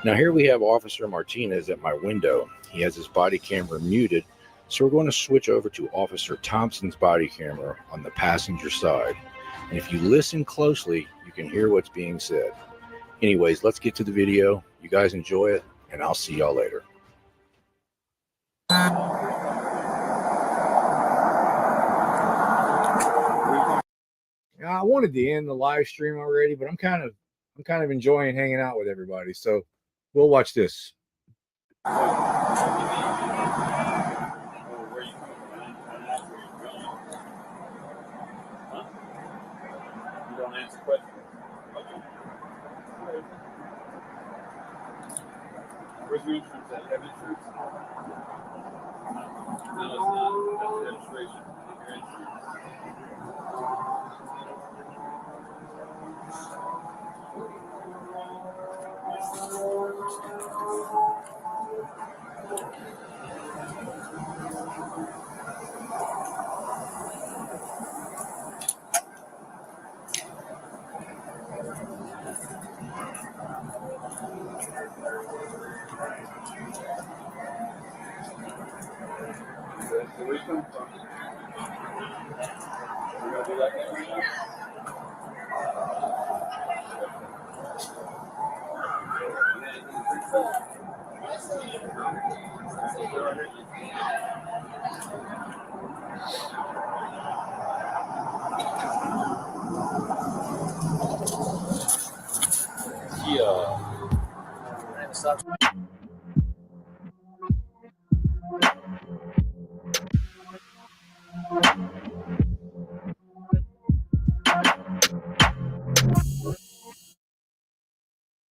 Now here we have Officer Martinez at my window. He has his body camera muted. So we're going to switch over to Officer Thompson's body camera on the passenger side. And if you listen closely, you can hear what's being said. Anyways, let's get to the video. You guys enjoy it, and I'll see y'all later. I wanted to end the live stream already, but I'm kind of enjoying hanging out with everybody. So we'll watch this. Where's your insurance at? Have insurance? No, it's not. That's registration. Your Where you come from? We're going to do that right now.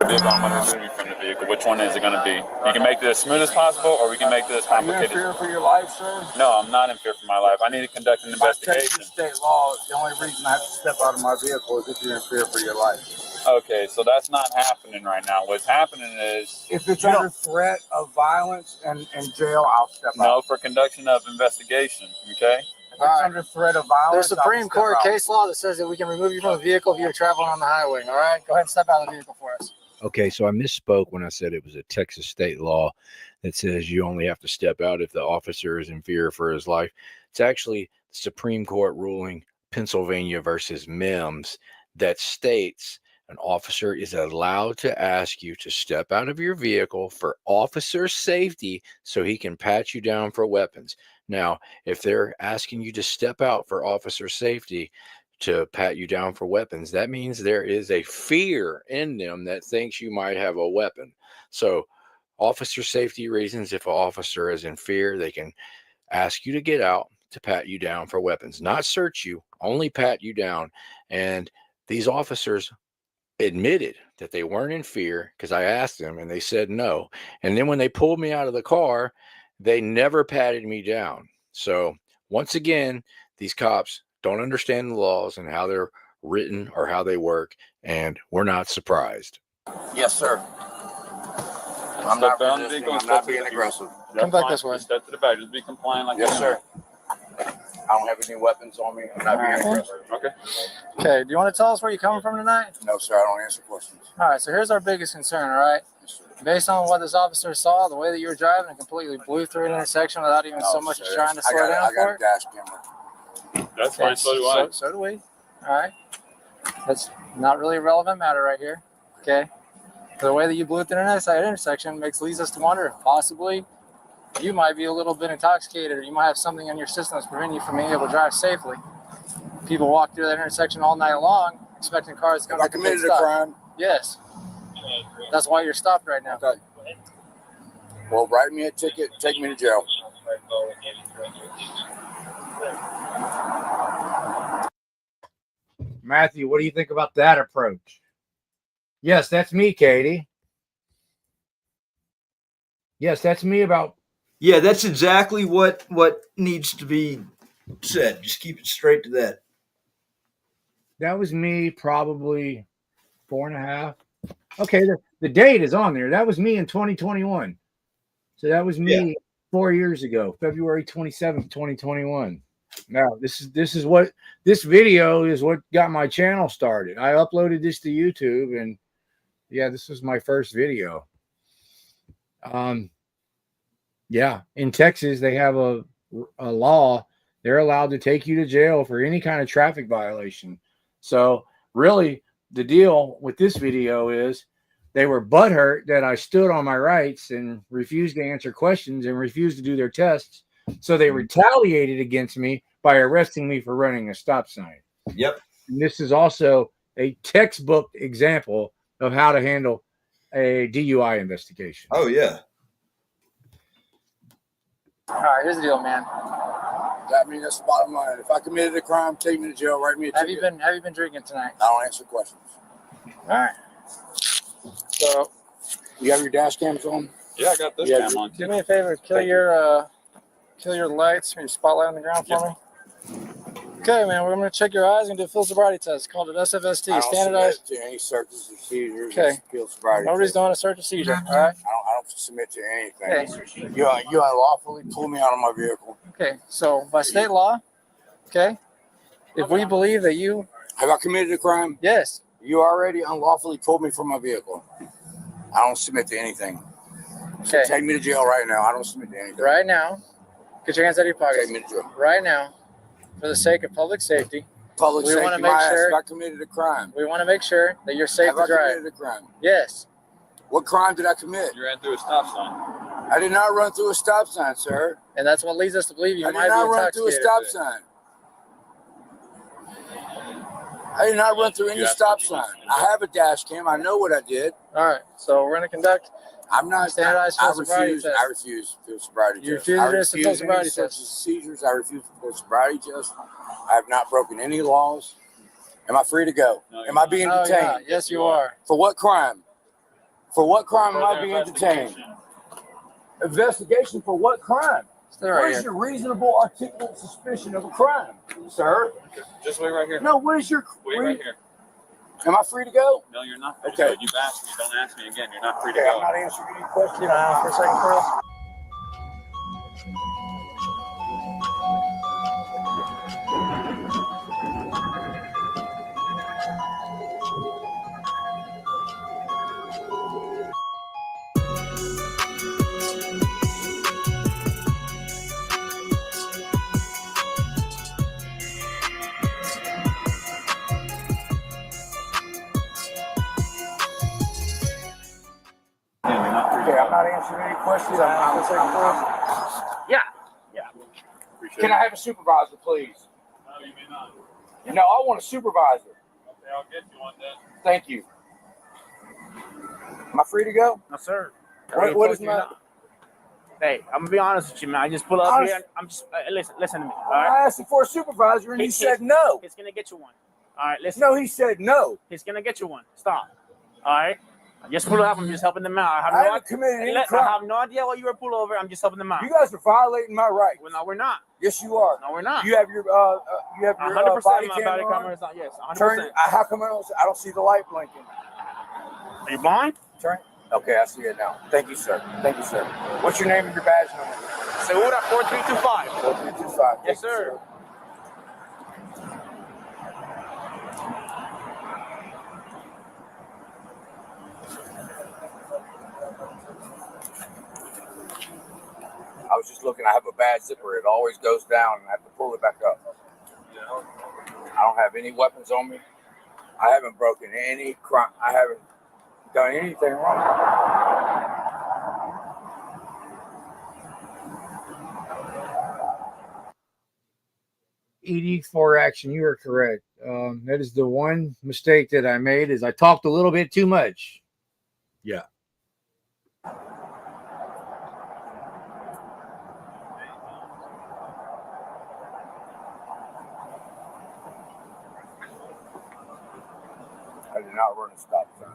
I'm going to remove you from the vehicle. vehicle. Which one is it going to be? You can make this as smooth as possible, or we can make this complicated. Are you in fear for your life, sir? No, I'm not in fear for my life. I need to conduct an investigation. Texas state law, the only reason I have to step out of my vehicle is if you're in fear for your life. Okay, so that's not happening right now. What's happening is... If it's under threat of violence and jail, I'll step out. No, for conduction of investigation, okay? If it's under threat of violence, There's Supreme Court case law that says that we can remove you from the vehicle if you're traveling on the highway, all right? Go ahead and step out of the vehicle for us. Okay, so I misspoke when I said it was a Texas state law that says you only have to step out if the officer is in fear for his life. It's actually the Supreme Court ruling, Pennsylvania versus Mims, that states an officer is allowed to ask you to step out of your vehicle for officer safety so he can pat you down for weapons. Now, if they're asking you to step out for officer safety to pat you down for weapons, that means there is a fear in them that thinks you might have a weapon. So officer safety reasons, if an officer is in fear, they can ask you to get out to pat you down for weapons, not search you, only pat you down. And these officers admitted that they weren't in fear because I asked them and they said no. And then when they pulled me out of the car, they never patted me down. So once again, these cops don't understand the laws and how they're written or how they work, and we're not surprised. Yes, sir. I'm not resisting. I'm not being aggressive. Come back this way. Step to the back. Just be compliant like Yes, sir. I don't have any weapons on me. I'm not being aggressive. Okay. Okay, do you want to tell us where you're coming from tonight? No, sir, I don't answer questions. All right, so here's our biggest concern, all right? Based on what this officer saw, the way that you were driving and completely blew through an intersection without even so much as trying to slow down I got for a it. dash camera. That's fine, so do I. So do we. All right. That's not really a relevant matter right here. Okay. The way that you blew through an intersection leads us to wonder if possibly you might be a little bit intoxicated, or you might have something in your system that's preventing you from being able to drive safely. People walk through that intersection all night long expecting cars to come to I committed a crime. Yes. That's why you're stopped right now. Okay. Well, write me a ticket, take me to jail. Matthew, what do you think about that approach? Yes, that's me, Katie. Yes, that's me about. Yeah, that's exactly what needs to be said. Just keep it straight to that. That was me probably 4.5. Okay, the date is on there. That was me in 2021. So that was me 4 years ago, February 27th, 2021. Now, this video is what got my channel started. I uploaded this to YouTube, and yeah, this was my first video. Yeah, in Texas, they have a law. They're allowed to take you to jail for any kind of traffic violation. So really, the deal with this video is they were butthurt that I stood on my rights and refused to answer questions and refused to do their tests. So they retaliated against me by arresting me for running a stop sign. Yep. And this is also a textbook example of how to handle a DUI investigation. Oh, yeah. All right, here's the deal, man. That means that's the bottom line. If I committed a crime, take me to jail, write me a ticket. Have you been drinking tonight? I don't answer questions. All right. So, you have your dash cams on? Yeah, I got this cam on. Do me a favor, kill your lights, your spotlight on the ground for me. Okay, man, we're going to check your eyes and do a field sobriety test. It's called an SFST, standardized. To any searches or seizures. Okay. Field sobriety. Nobody's doing a search or seizure, all right? I don't submit to anything. Okay. You unlawfully pulled me out of my vehicle. Okay, so by state law, okay, if we believe that you... Have I committed a crime? Yes. You already unlawfully pulled me from my vehicle. I don't submit to anything. So Okay. take me to jail right now. I don't submit to anything. Right now, get your hands out of your pockets. Take me to jail. Right now, for the sake of public safety, Public we safety, want to make my ass, sure if I committed a crime. we want to make sure that you're safe Have to I drive. committed a crime? Yes. What crime did I commit? You ran through a stop sign. I did not run through a stop sign, sir. And that's what leads us to believe you I might did not be run through a intoxicated. stop sign. I did not run through any stop sign. I have a dash cam. I know what I did. All right, so we're going to conduct I'm not standardized I field sobriety refuse. test. I refuse field sobriety You test. refuse I to do a field refuse sobriety any test. searches, seizures. I refuse field sobriety test. I have not broken any laws. Am I free to go? Am I being detained? Yeah. Yes, you are. For what crime? For what crime am I being detained? Investigation for what crime? Stay right What here. is your reasonable articulate suspicion of a crime, sir? Just wait right here. No, what is your... Wait right here. Am I free to go? No, you're not free Okay. to go. You've asked me. Don't ask me again. You're not free to Okay, go. I'm not answering any questions. You know, for a second, Chris. Okay, I'm not answering any questions. Yeah. Can I have a supervisor, please? No, you may not. No, I want a supervisor. Okay, I'll get you one then. Thank you. Am I free to go? No, sir. What is my... Hey, I'm gonna be honest with you, man. I just pull up here. And I'm just listen to me. All right. I asked him for a supervisor, and he said no. He's gonna get you one. All right, listen. No, he said no. He's gonna get you one. Stop. All right. I just pull up. I'm just helping them out. I haven't committed any I crime. have no idea why you were pulled over. I'm just helping them out. You guys are violating my rights. Well, no, we're not. Yes, you are. No, we're not. You have your 100% body my camera body on? camera is on. Yes, 100%. Turn. How come I don't see the light blinking? Are you blind? Turn. Okay, I see it now. Thank you, sir. Thank you, sir. What's your name and your badge number? Segura 4325. 4325. Yes, sir. I was just looking. I have a bad zipper. It always goes down, and I have to pull it back up. I don't have any weapons on me. I haven't broken any crime. I haven't done anything wrong. ED4 action, you are correct. That is the one mistake that I made, is I talked a little bit too much. Yeah. I did not run a stop sign.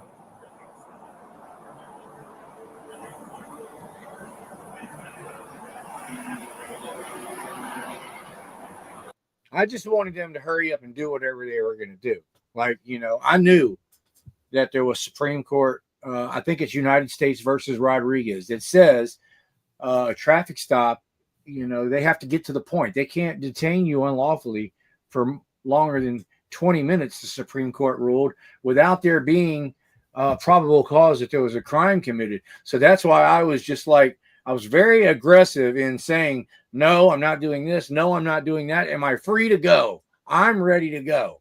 I just wanted them to hurry up and do whatever they were going to do. Like, you know, I knew that there was Supreme Court. I think it's United States versus Rodriguez. That says a traffic stop, you know, they have to get to the point. They can't detain you unlawfully for longer than 20 minutes, the Supreme Court ruled, without there being probable cause that there was a crime committed. So that's why I was just like, I was very aggressive in saying, no, I'm not doing this. No, I'm not doing that. Am I free to go? I'm ready to go.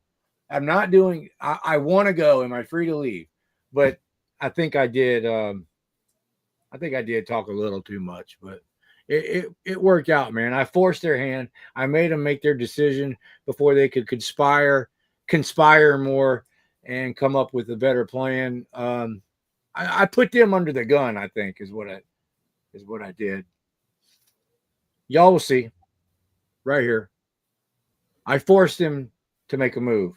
I'm not doing, I want to go. Am I free to leave? But I think I did talk a little too much, but it worked out, man. I forced their hand. I made them make their decision before they could conspire more and come up with a better plan. I put them under the gun, I think, is what I did. Y'all will see right here. I forced him to make a move.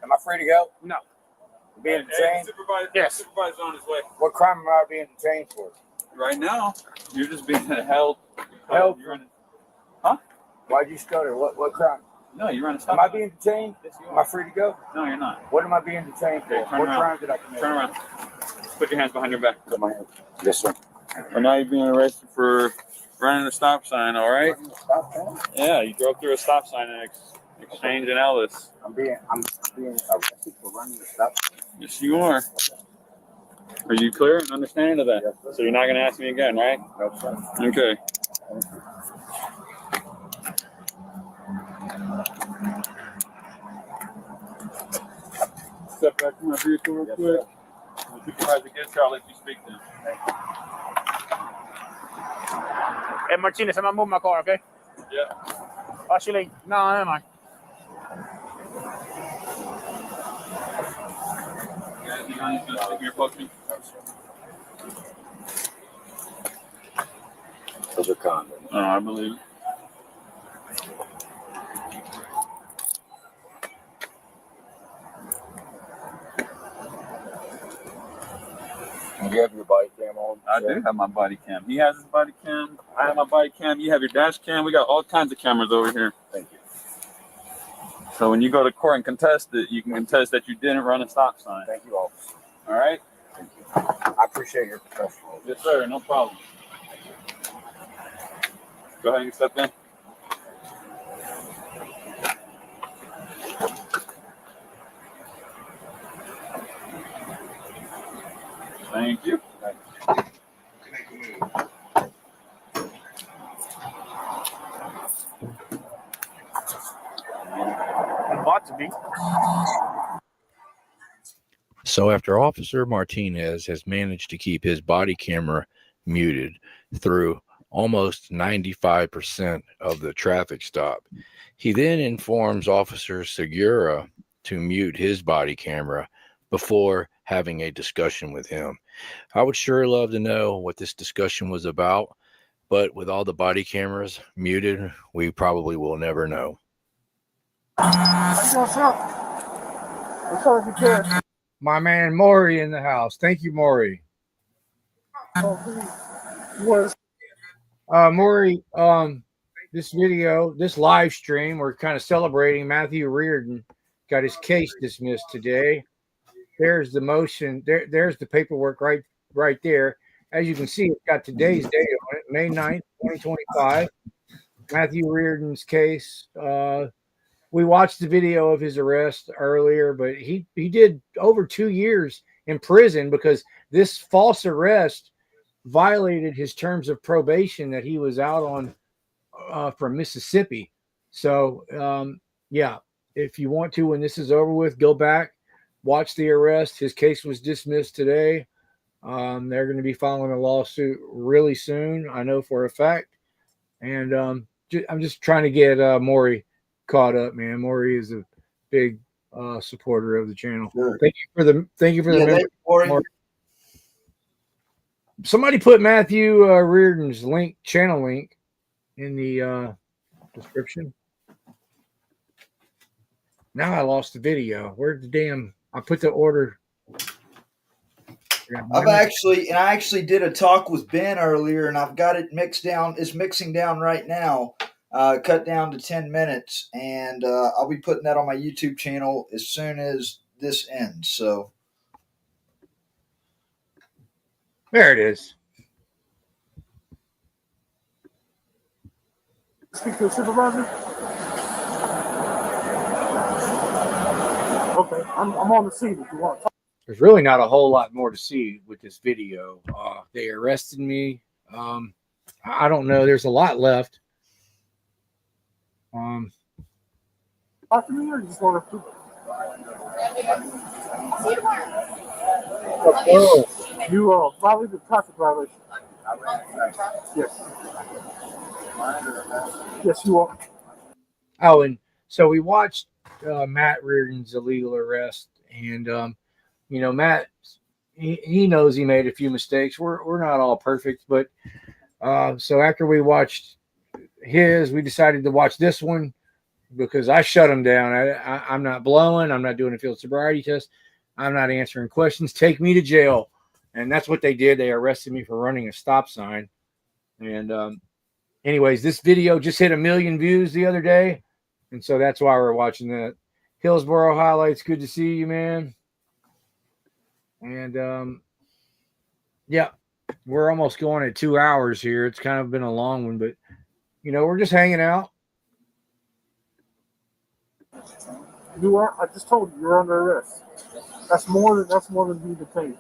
Am I free to go? No. Being detained? Yes. Supervisor's on his way. What crime am I being detained for? Right now, you're just being held. Held? You're on, Huh? Why'd you stutter? What crime? no, you're on a stop. Am I being detained? Yes, you Am I are. free to go? No, you're not. What am I being detained for? Okay, turn What around. crime did I commit? Turn around. Put your hands behind your back. Put my hand. Yes, sir. Right now, you're being arrested for running a stop sign. All right? Stop sign? Yeah, you drove through a stop sign Exchange and Ellis. I'm being arrested for running the stop. Yes, you are. Are you clear and understanding of that? Yes, So you're not going to ask me again, right? No, sir. Okay. Step back from my vehicle real quick. When the supervisor gets here, I'll let you speak to him. Hey, Martinez, I'm gonna move my car, okay? Yeah. Actually, no, never mind. Those are condoms. Oh, I believe it. You have your body cam on? I do have my body cam. He has his body cam. I have my body cam. You have your dash cam. We got all kinds of cameras over here. Thank you. So when you go to court and contest it, you can contest that you didn't run a stop sign. Thank you, officer. All right? Thank you. I appreciate your professionalism. Yes, sir. No problem. Go ahead and step in. Thank you. About to be. So after Officer Martinez has managed to keep his body camera muted through almost 95% of the traffic stop, he then informs Officer Segura to mute his body camera before having a discussion with him. I would sure love to know what this discussion was about, but with all the body cameras muted, we probably will never know. What's up? What's up, if you can? My man Maury in the house. Thank you, Maury. Maury, this video, this live stream, we're kind of celebrating Matthew Reardon got his case dismissed today. There's the motion. There's the paperwork right there. As you can see, it's got today's date on it, May 9th, 2025. Matthew Reardon's case. We watched the video of his arrest earlier, but he did over 2 years in prison because this false arrest violated his terms of probation that he was out on from Mississippi. So, yeah, if you want to, when this is over with, go back, watch the arrest. His case was dismissed today. They're going to be filing a lawsuit really soon, I know for a fact. And I'm just trying to get Maury caught up, man. Maury is a big supporter of the channel. Sure. Thank you for the Maury. Somebody put Matthew Reardon's channel link in the description. Now I lost the video. Where'd the damn? I put the order. I actually did a talk with Ben earlier, and I've got it mixed down. It's mixing down right now. Cut down to 10 minutes, and I'll be putting that on my YouTube channel as soon as this ends. So there it is. Speak to the supervisor. Okay, I'm on the scene if you want to talk. There's really not a whole lot more to see with this video. They arrested me. I don't know. There's a lot left. Talk to me, or you just want to? You violated the traffic violation. Yes. Yes, you are. Oh, and so we watched Matt Reardon's illegal arrest, and Matt, he knows he made a few mistakes. We're not all perfect, but so after we watched his, we decided to watch this one because I shut him down. I'm not blowing. I'm not doing a field sobriety test. I'm not answering questions. Take me to jail. And that's what they did. They arrested me for running a stop sign. And anyways, this video just hit 1 million views the other day. And so that's why we're watching that. Hillsboro Highlights, good to see you, man. And yeah, we're almost going at 2 hours here. It's kind of been a long one, but we're just hanging out. You are. I just told you you're under arrest. That's more than being detained.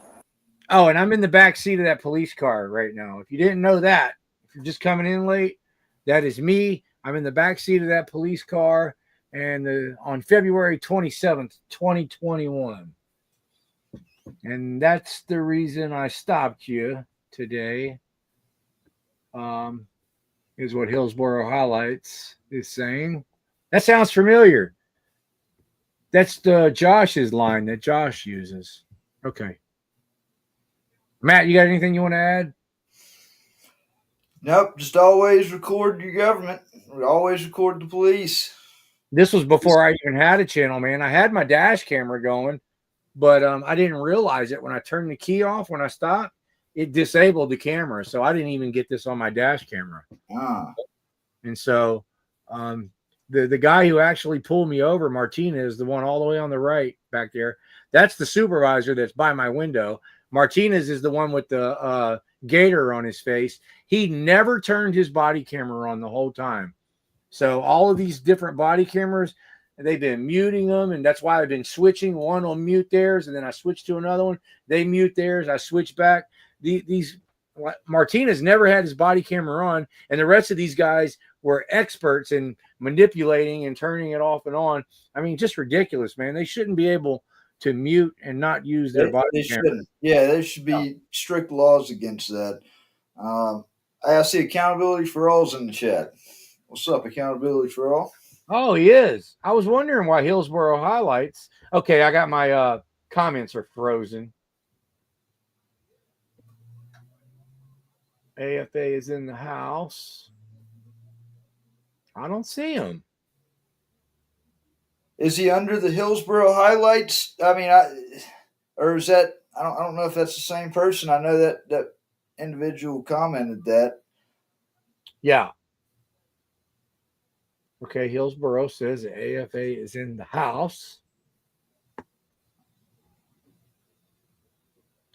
Oh, and I'm in the back seat of that police car right now. If you didn't know that, if you're just coming in late, that is me. I'm in the back seat of that police car, and on February 27th, 2021. And that's the reason I stopped you today. Is what Hillsborough Highlights is saying. That sounds familiar. That's the Josh's line that Josh uses. Okay. Matt, you got anything you want to add? Nope. Just always record your government. Always record the police. This was before I even had a channel, man. I had my dash camera going, but I didn't realize it when I turned the key off. When I stopped, it disabled the camera, so I didn't even get this on my dash camera. And so the guy who actually pulled me over, Martinez, the one all the way on the right back there, that's the supervisor that's by my window. Martinez is the one with the gator on his face. He never turned his body camera on the whole time. So all of these different body cameras, they've been muting them, and that's why I've been switching. One will mute theirs, and then I switch to another one. They mute theirs, I switch back. These Martinez never had his body camera on, and the rest of these guys were experts in manipulating and turning it off and on. I mean, just ridiculous, man. They shouldn't be able to mute and not use their body camera. Shouldn't. Yeah, there should be strict laws against that. I see accountability for all's in the chat. What's up, accountability for all? Oh, he is. I was wondering why Hillsborough Highlights. Okay, I got my comments are frozen. AFA is in the house. I don't see him. Is he under the Hillsborough Highlights? I mean, or is that? I don't know if that's the same person. I know that individual commented that. Yeah. Okay, Hillsborough says the AFA is in the house.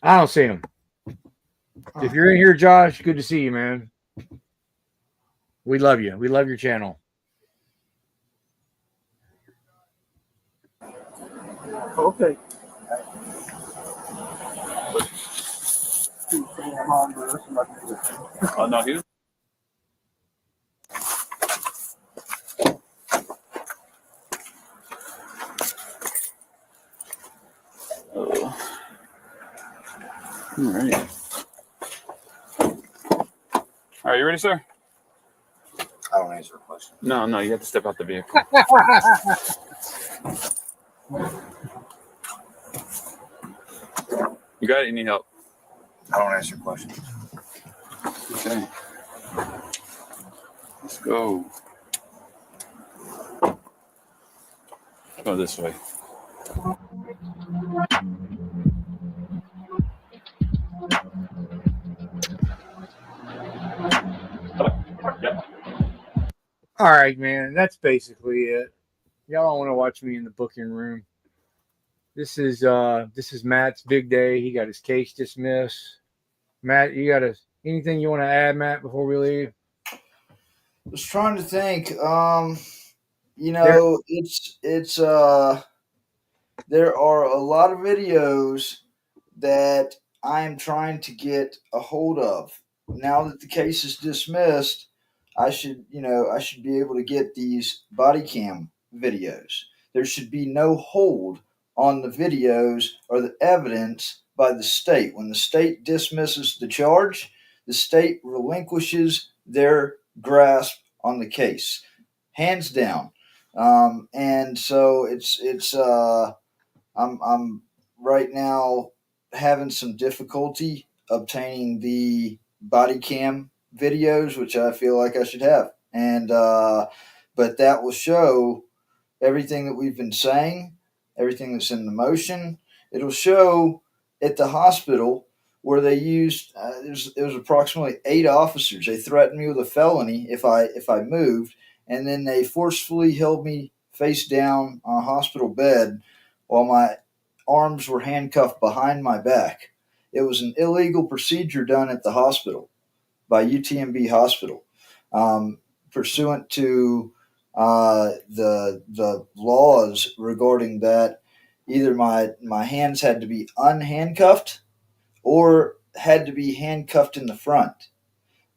I don't see him. If you're in here, Josh, good to see you, man. We love you. We love your channel. Okay. Oh, no, he. All right. All right, you ready, sir? I don't answer a question. No, you have to step out the vehicle. You got it? You need help? I don't answer questions. Okay. Let's go. Go this way. All right, man. That's basically it. Y'all don't want to watch me in the booking room. This is Matt's big day. He got his case dismissed. Matt, you got anything you want to add, Matt, before we leave? I was trying to think. It's there are a lot of videos that I am trying to get a hold of. Now that the case is dismissed, I should be able to get these body cam videos. There should be no hold on the videos or the evidence by the state. When the state dismisses the charge, the state relinquishes their grasp on the case, hands down. And so I'm right now having some difficulty obtaining the body cam videos, which I feel like I should have. And but that will show everything that we've been saying, everything that's in the motion. It'll show at the hospital where they used it was approximately 8 officers. They threatened me with a felony if I moved, and then they forcefully held me face down on a hospital bed while my arms were handcuffed behind my back. It was an illegal procedure done at the hospital by UTMB Hospital, pursuant to the laws regarding that. Either my hands had to be unhandcuffed or had to be handcuffed in the front.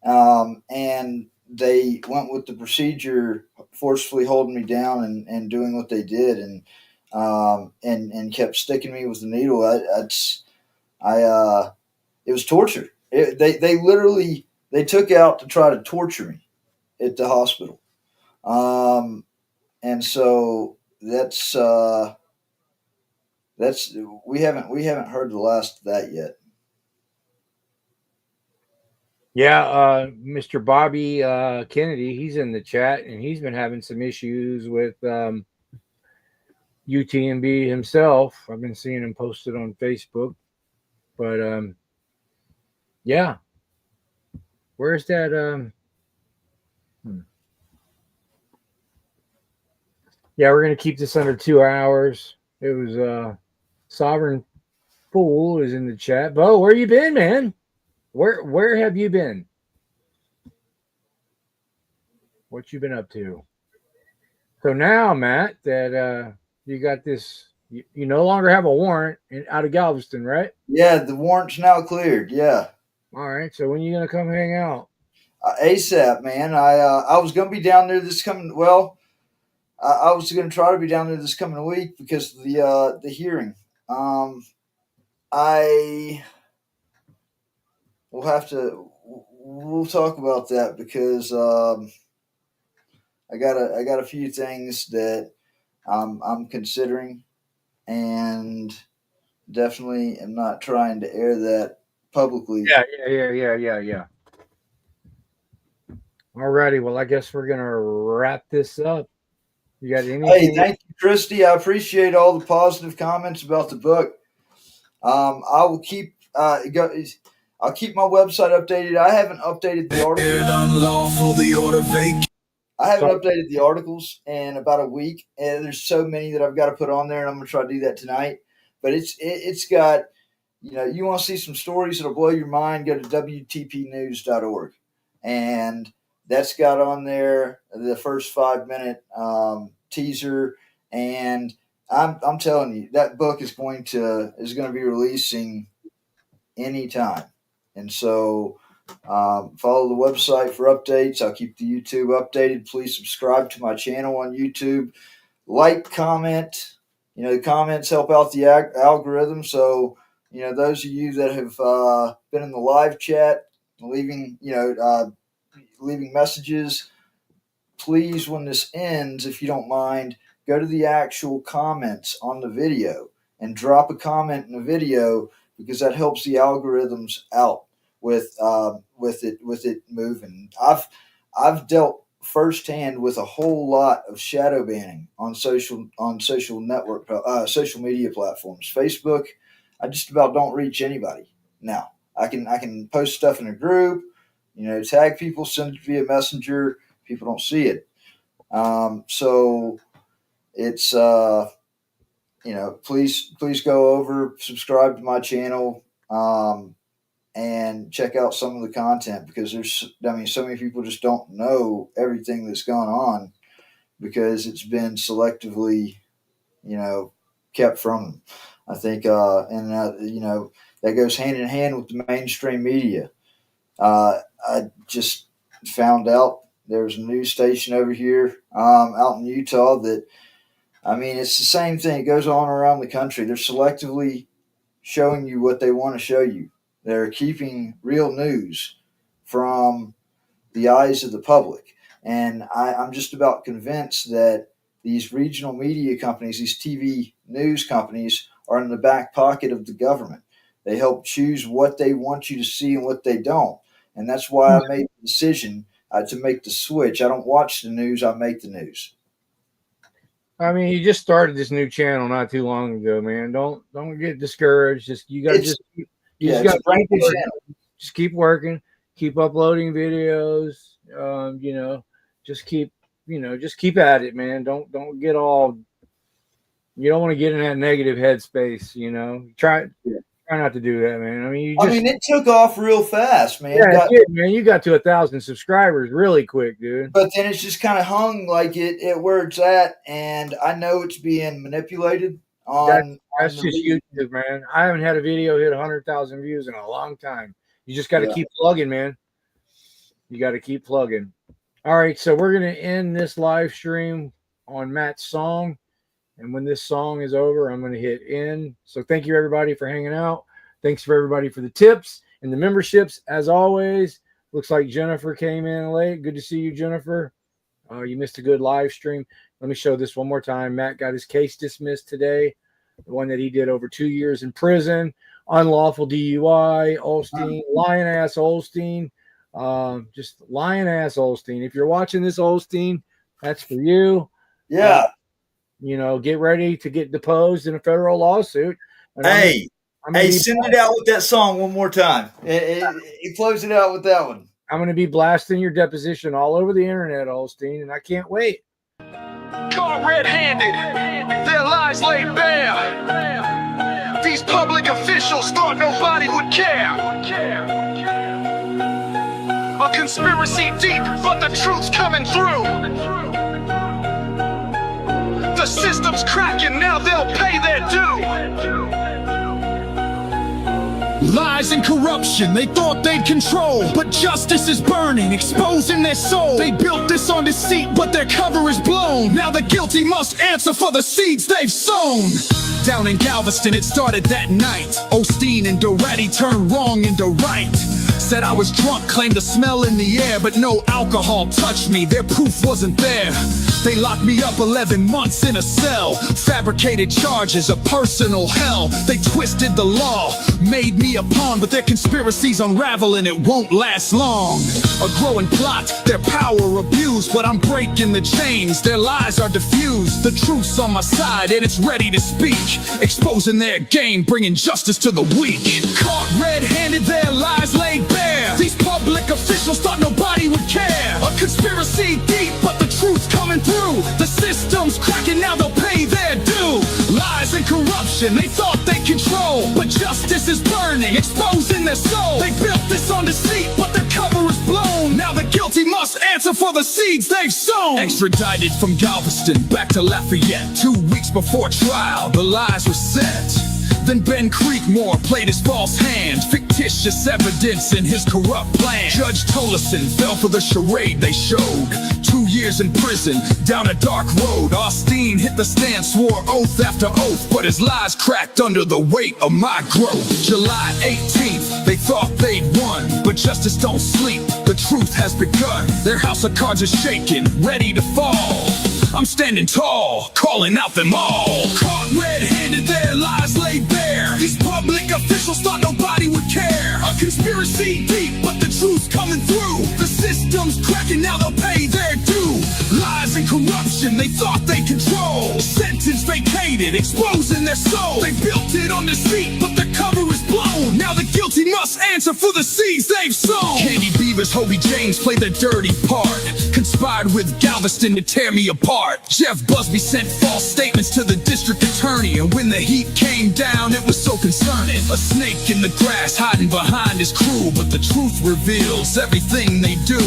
And they went with the procedure, forcefully holding me down and doing what they did, and kept sticking me with the needle. It was torture. They literally they took out to try to torture me at the hospital. And so that's we haven't heard the last of that yet. Yeah, Mr. Bobby Kennedy, he's in the chat, and he's been having some issues with UTMB himself. I've been seeing him posted on Facebook, but yeah, where's that? Yeah, we're gonna keep this under 2 hours. It was Sovereign Fool is in the chat. Bo, where you been, man? Where have you been? What you been up to? So now, Matt, that you got this, you no longer have a warrant out of Galveston, right? Yeah, the warrant's now cleared. Yeah. All right. So when you gonna come hang out? ASAP, man. I was gonna be down there this coming. Well, I was gonna try to be down there this coming week because of the hearing. We'll talk about that because I got a few things that I'm considering, and definitely am not trying to air that publicly. Yeah. Alrighty, well, I guess we're gonna wrap this up. You got anything? Hey, thank you, Christy. I appreciate all the positive comments about the book. I will keep I'll keep my website updated. I haven't updated the articles. I haven't updated the articles in about a week, and there's so many that I've got to put on there, and I'm gonna try to do that tonight. But it's got, you want to see some stories that'll blow your mind, go to WTPnews.org, and that's got on there the first 5-minute teaser, and I'm telling you, that book is going to be releasing anytime. And so follow the website for updates. I'll keep the YouTube updated. Please subscribe to my channel on YouTube. Like, comment. The comments help out the algorithm. So, those of you that have been in the live chat, leaving messages, please, when this ends, if you don't mind, go to the actual comments on the video and drop a comment in the video, because that helps the algorithms out with it moving. I've dealt firsthand with a whole lot of shadow banning on social media platforms. Facebook, I just about don't reach anybody now. I can post stuff in a group, tag people, send it via Messenger. People don't see it. So it's please go over, subscribe to my channel, and check out some of the content, because so many people just don't know everything that's gone on because it's been selectively, kept from them. I think, that goes hand in hand with the mainstream media. I just found out there's a news station over here, out in Utah that, it's the same thing. It goes on around the country. They're selectively showing you what they want to show you. They're keeping real news from the eyes of the public. And I'm just about convinced that these regional media companies, these TV news companies, are in the back pocket of the government. They help choose what they want you to see and what they don't. And that's why I made the decision to make the switch. I don't watch the news. I make the news. You just started this new channel not too long ago, man. Don't get discouraged. Just keep working, keep uploading videos. Just keep at it, man. Don't get all. You don't want to get in that negative headspace. Try Try not to do that, man. I mean, it took off real fast, man. Yeah, it did, man. You got to 1,000 subscribers really quick, dude. But then it's just kind of hung like it where it's at, and I know it's being manipulated on. That's just YouTube, man. I haven't had a video hit 100,000 views in a long time. You just got to keep plugging, man. You got to keep plugging. All right, so we're gonna end this live stream on Matt's song. And when this song is over, I'm going to hit end. So thank you, everybody, for hanging out. Thanks for everybody for the tips and the memberships. As always, looks like Jennifer came in late. Good to see you, Jennifer. You missed a good live stream. Let me show this one more time. Matt got his case dismissed today. The one that he did over 2 years in prison. Unlawful DUI, Olstein, lion-ass Olstein. Just lion-ass Olstein. If you're watching this, Olstein, that's for you. Yeah. Get ready to get deposed in a federal lawsuit. And send it out with that song one more time. Close it out with that one. I'm going to be blasting your deposition all over the internet, Olstein, and I can't wait. Caught red-handed, their lies laid bare. These public officials thought nobody would care. A conspiracy deep, but the truth's coming through. The system's cracking, now they'll pay their due. Lies and corruption, they thought they'd control, but justice is burning, exposing their soul. They built this on deceit, but their cover is blown. Now the guilty must answer for the seeds they've sown. Down in Galveston, it started that night. Olstein and Doretti turned wrong into right. Said I was drunk, claimed the smell in the air, but no alcohol touched me, their proof wasn't there. They locked me up 11 months in a cell. Fabricated charges, a personal hell. They twisted the law, made me a pawn, but their conspiracies unravel and it won't last long. A growing plot, their power abused, but I'm breaking the chains, their lies are diffused. The truth's on my side and it's ready to speak, exposing their game, bringing justice to the weak. Caught red-handed, their lies laid bare. These public officials thought nobody would care. A conspiracy deep, but the truth's coming through. The system's cracking, now they'll pay their due. Lies and corruption, they thought they control, but justice is burning, exposing their soul. They built this on deceit, but their cover is blown. Now the guilty must answer for the seeds they've sown. Extradited from Galveston back to Lafayette. 2 weeks before trial, the lies were set. Then Ben Creekmore played his false hand, fictitious evidence in his corrupt plan. Judge Tolleson fell for the charade they showed. 2 years in prison, down a dark road. Olstein hit the stand, swore oath after oath, but his lies cracked under the weight of my growth. July 18th, they thought they'd won, but justice don't sleep, the truth has begun. Their house of cards is shaking, ready to fall. I'm standing tall, calling out them all. Caught red-handed, their lies laid bare. These public officials thought nobody would care. A conspiracy deep, but the truth's coming through. The system's cracking, now they'll pay their due. Lies and corruption, they thought they control. Sentence vacated, exposing their soul. They built it on deceit, but the cover is blown. Now the guilty must answer for the seeds they've sown. Candy Beavers, Hobie James played the dirty part. Conspired with Galveston to tear me apart. Jeff Busby sent false statements to the district attorney, and when the heat came down, it was so concerning. A snake in the grass hiding behind his crew, but the truth reveals everything they do.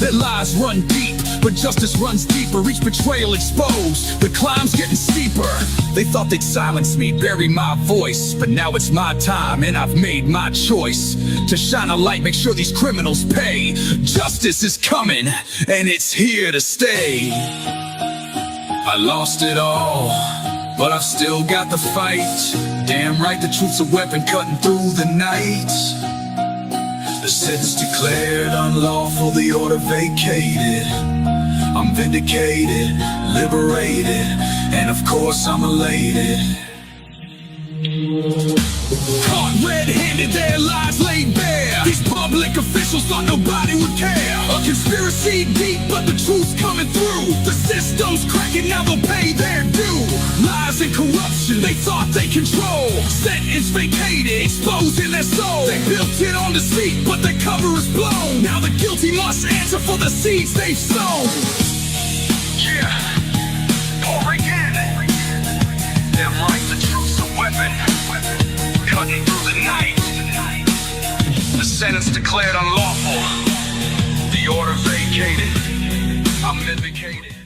Their lies run deep, but justice runs deeper. Each betrayal exposed, the climb's getting steeper. They thought they'd silence me, bury my voice, but now it's my time and I've made my choice to shine a light, make sure these criminals pay. Justice is coming and it's here to stay. I lost it all, but I've still got the fight. Damn right, the truth's a weapon cutting through the night. The sentence declared unlawful, the order vacated. I'm vindicated, liberated, and of course I'm elated. Caught red-handed, their lies laid bare. These public officials thought nobody would care. A conspiracy deep, but the truth's coming through. The system's cracking, now they'll pay their due. Lies and corruption, they thought they control. Sentence vacated, exposing their soul. They built it on deceit, but their cover is blown. Now the guilty must answer for the seeds they've sown. Yeah, pour again. Damn right, the truth's a weapon, cutting through the night. Sentence declared unlawful. The order vacated. I'm vindicated.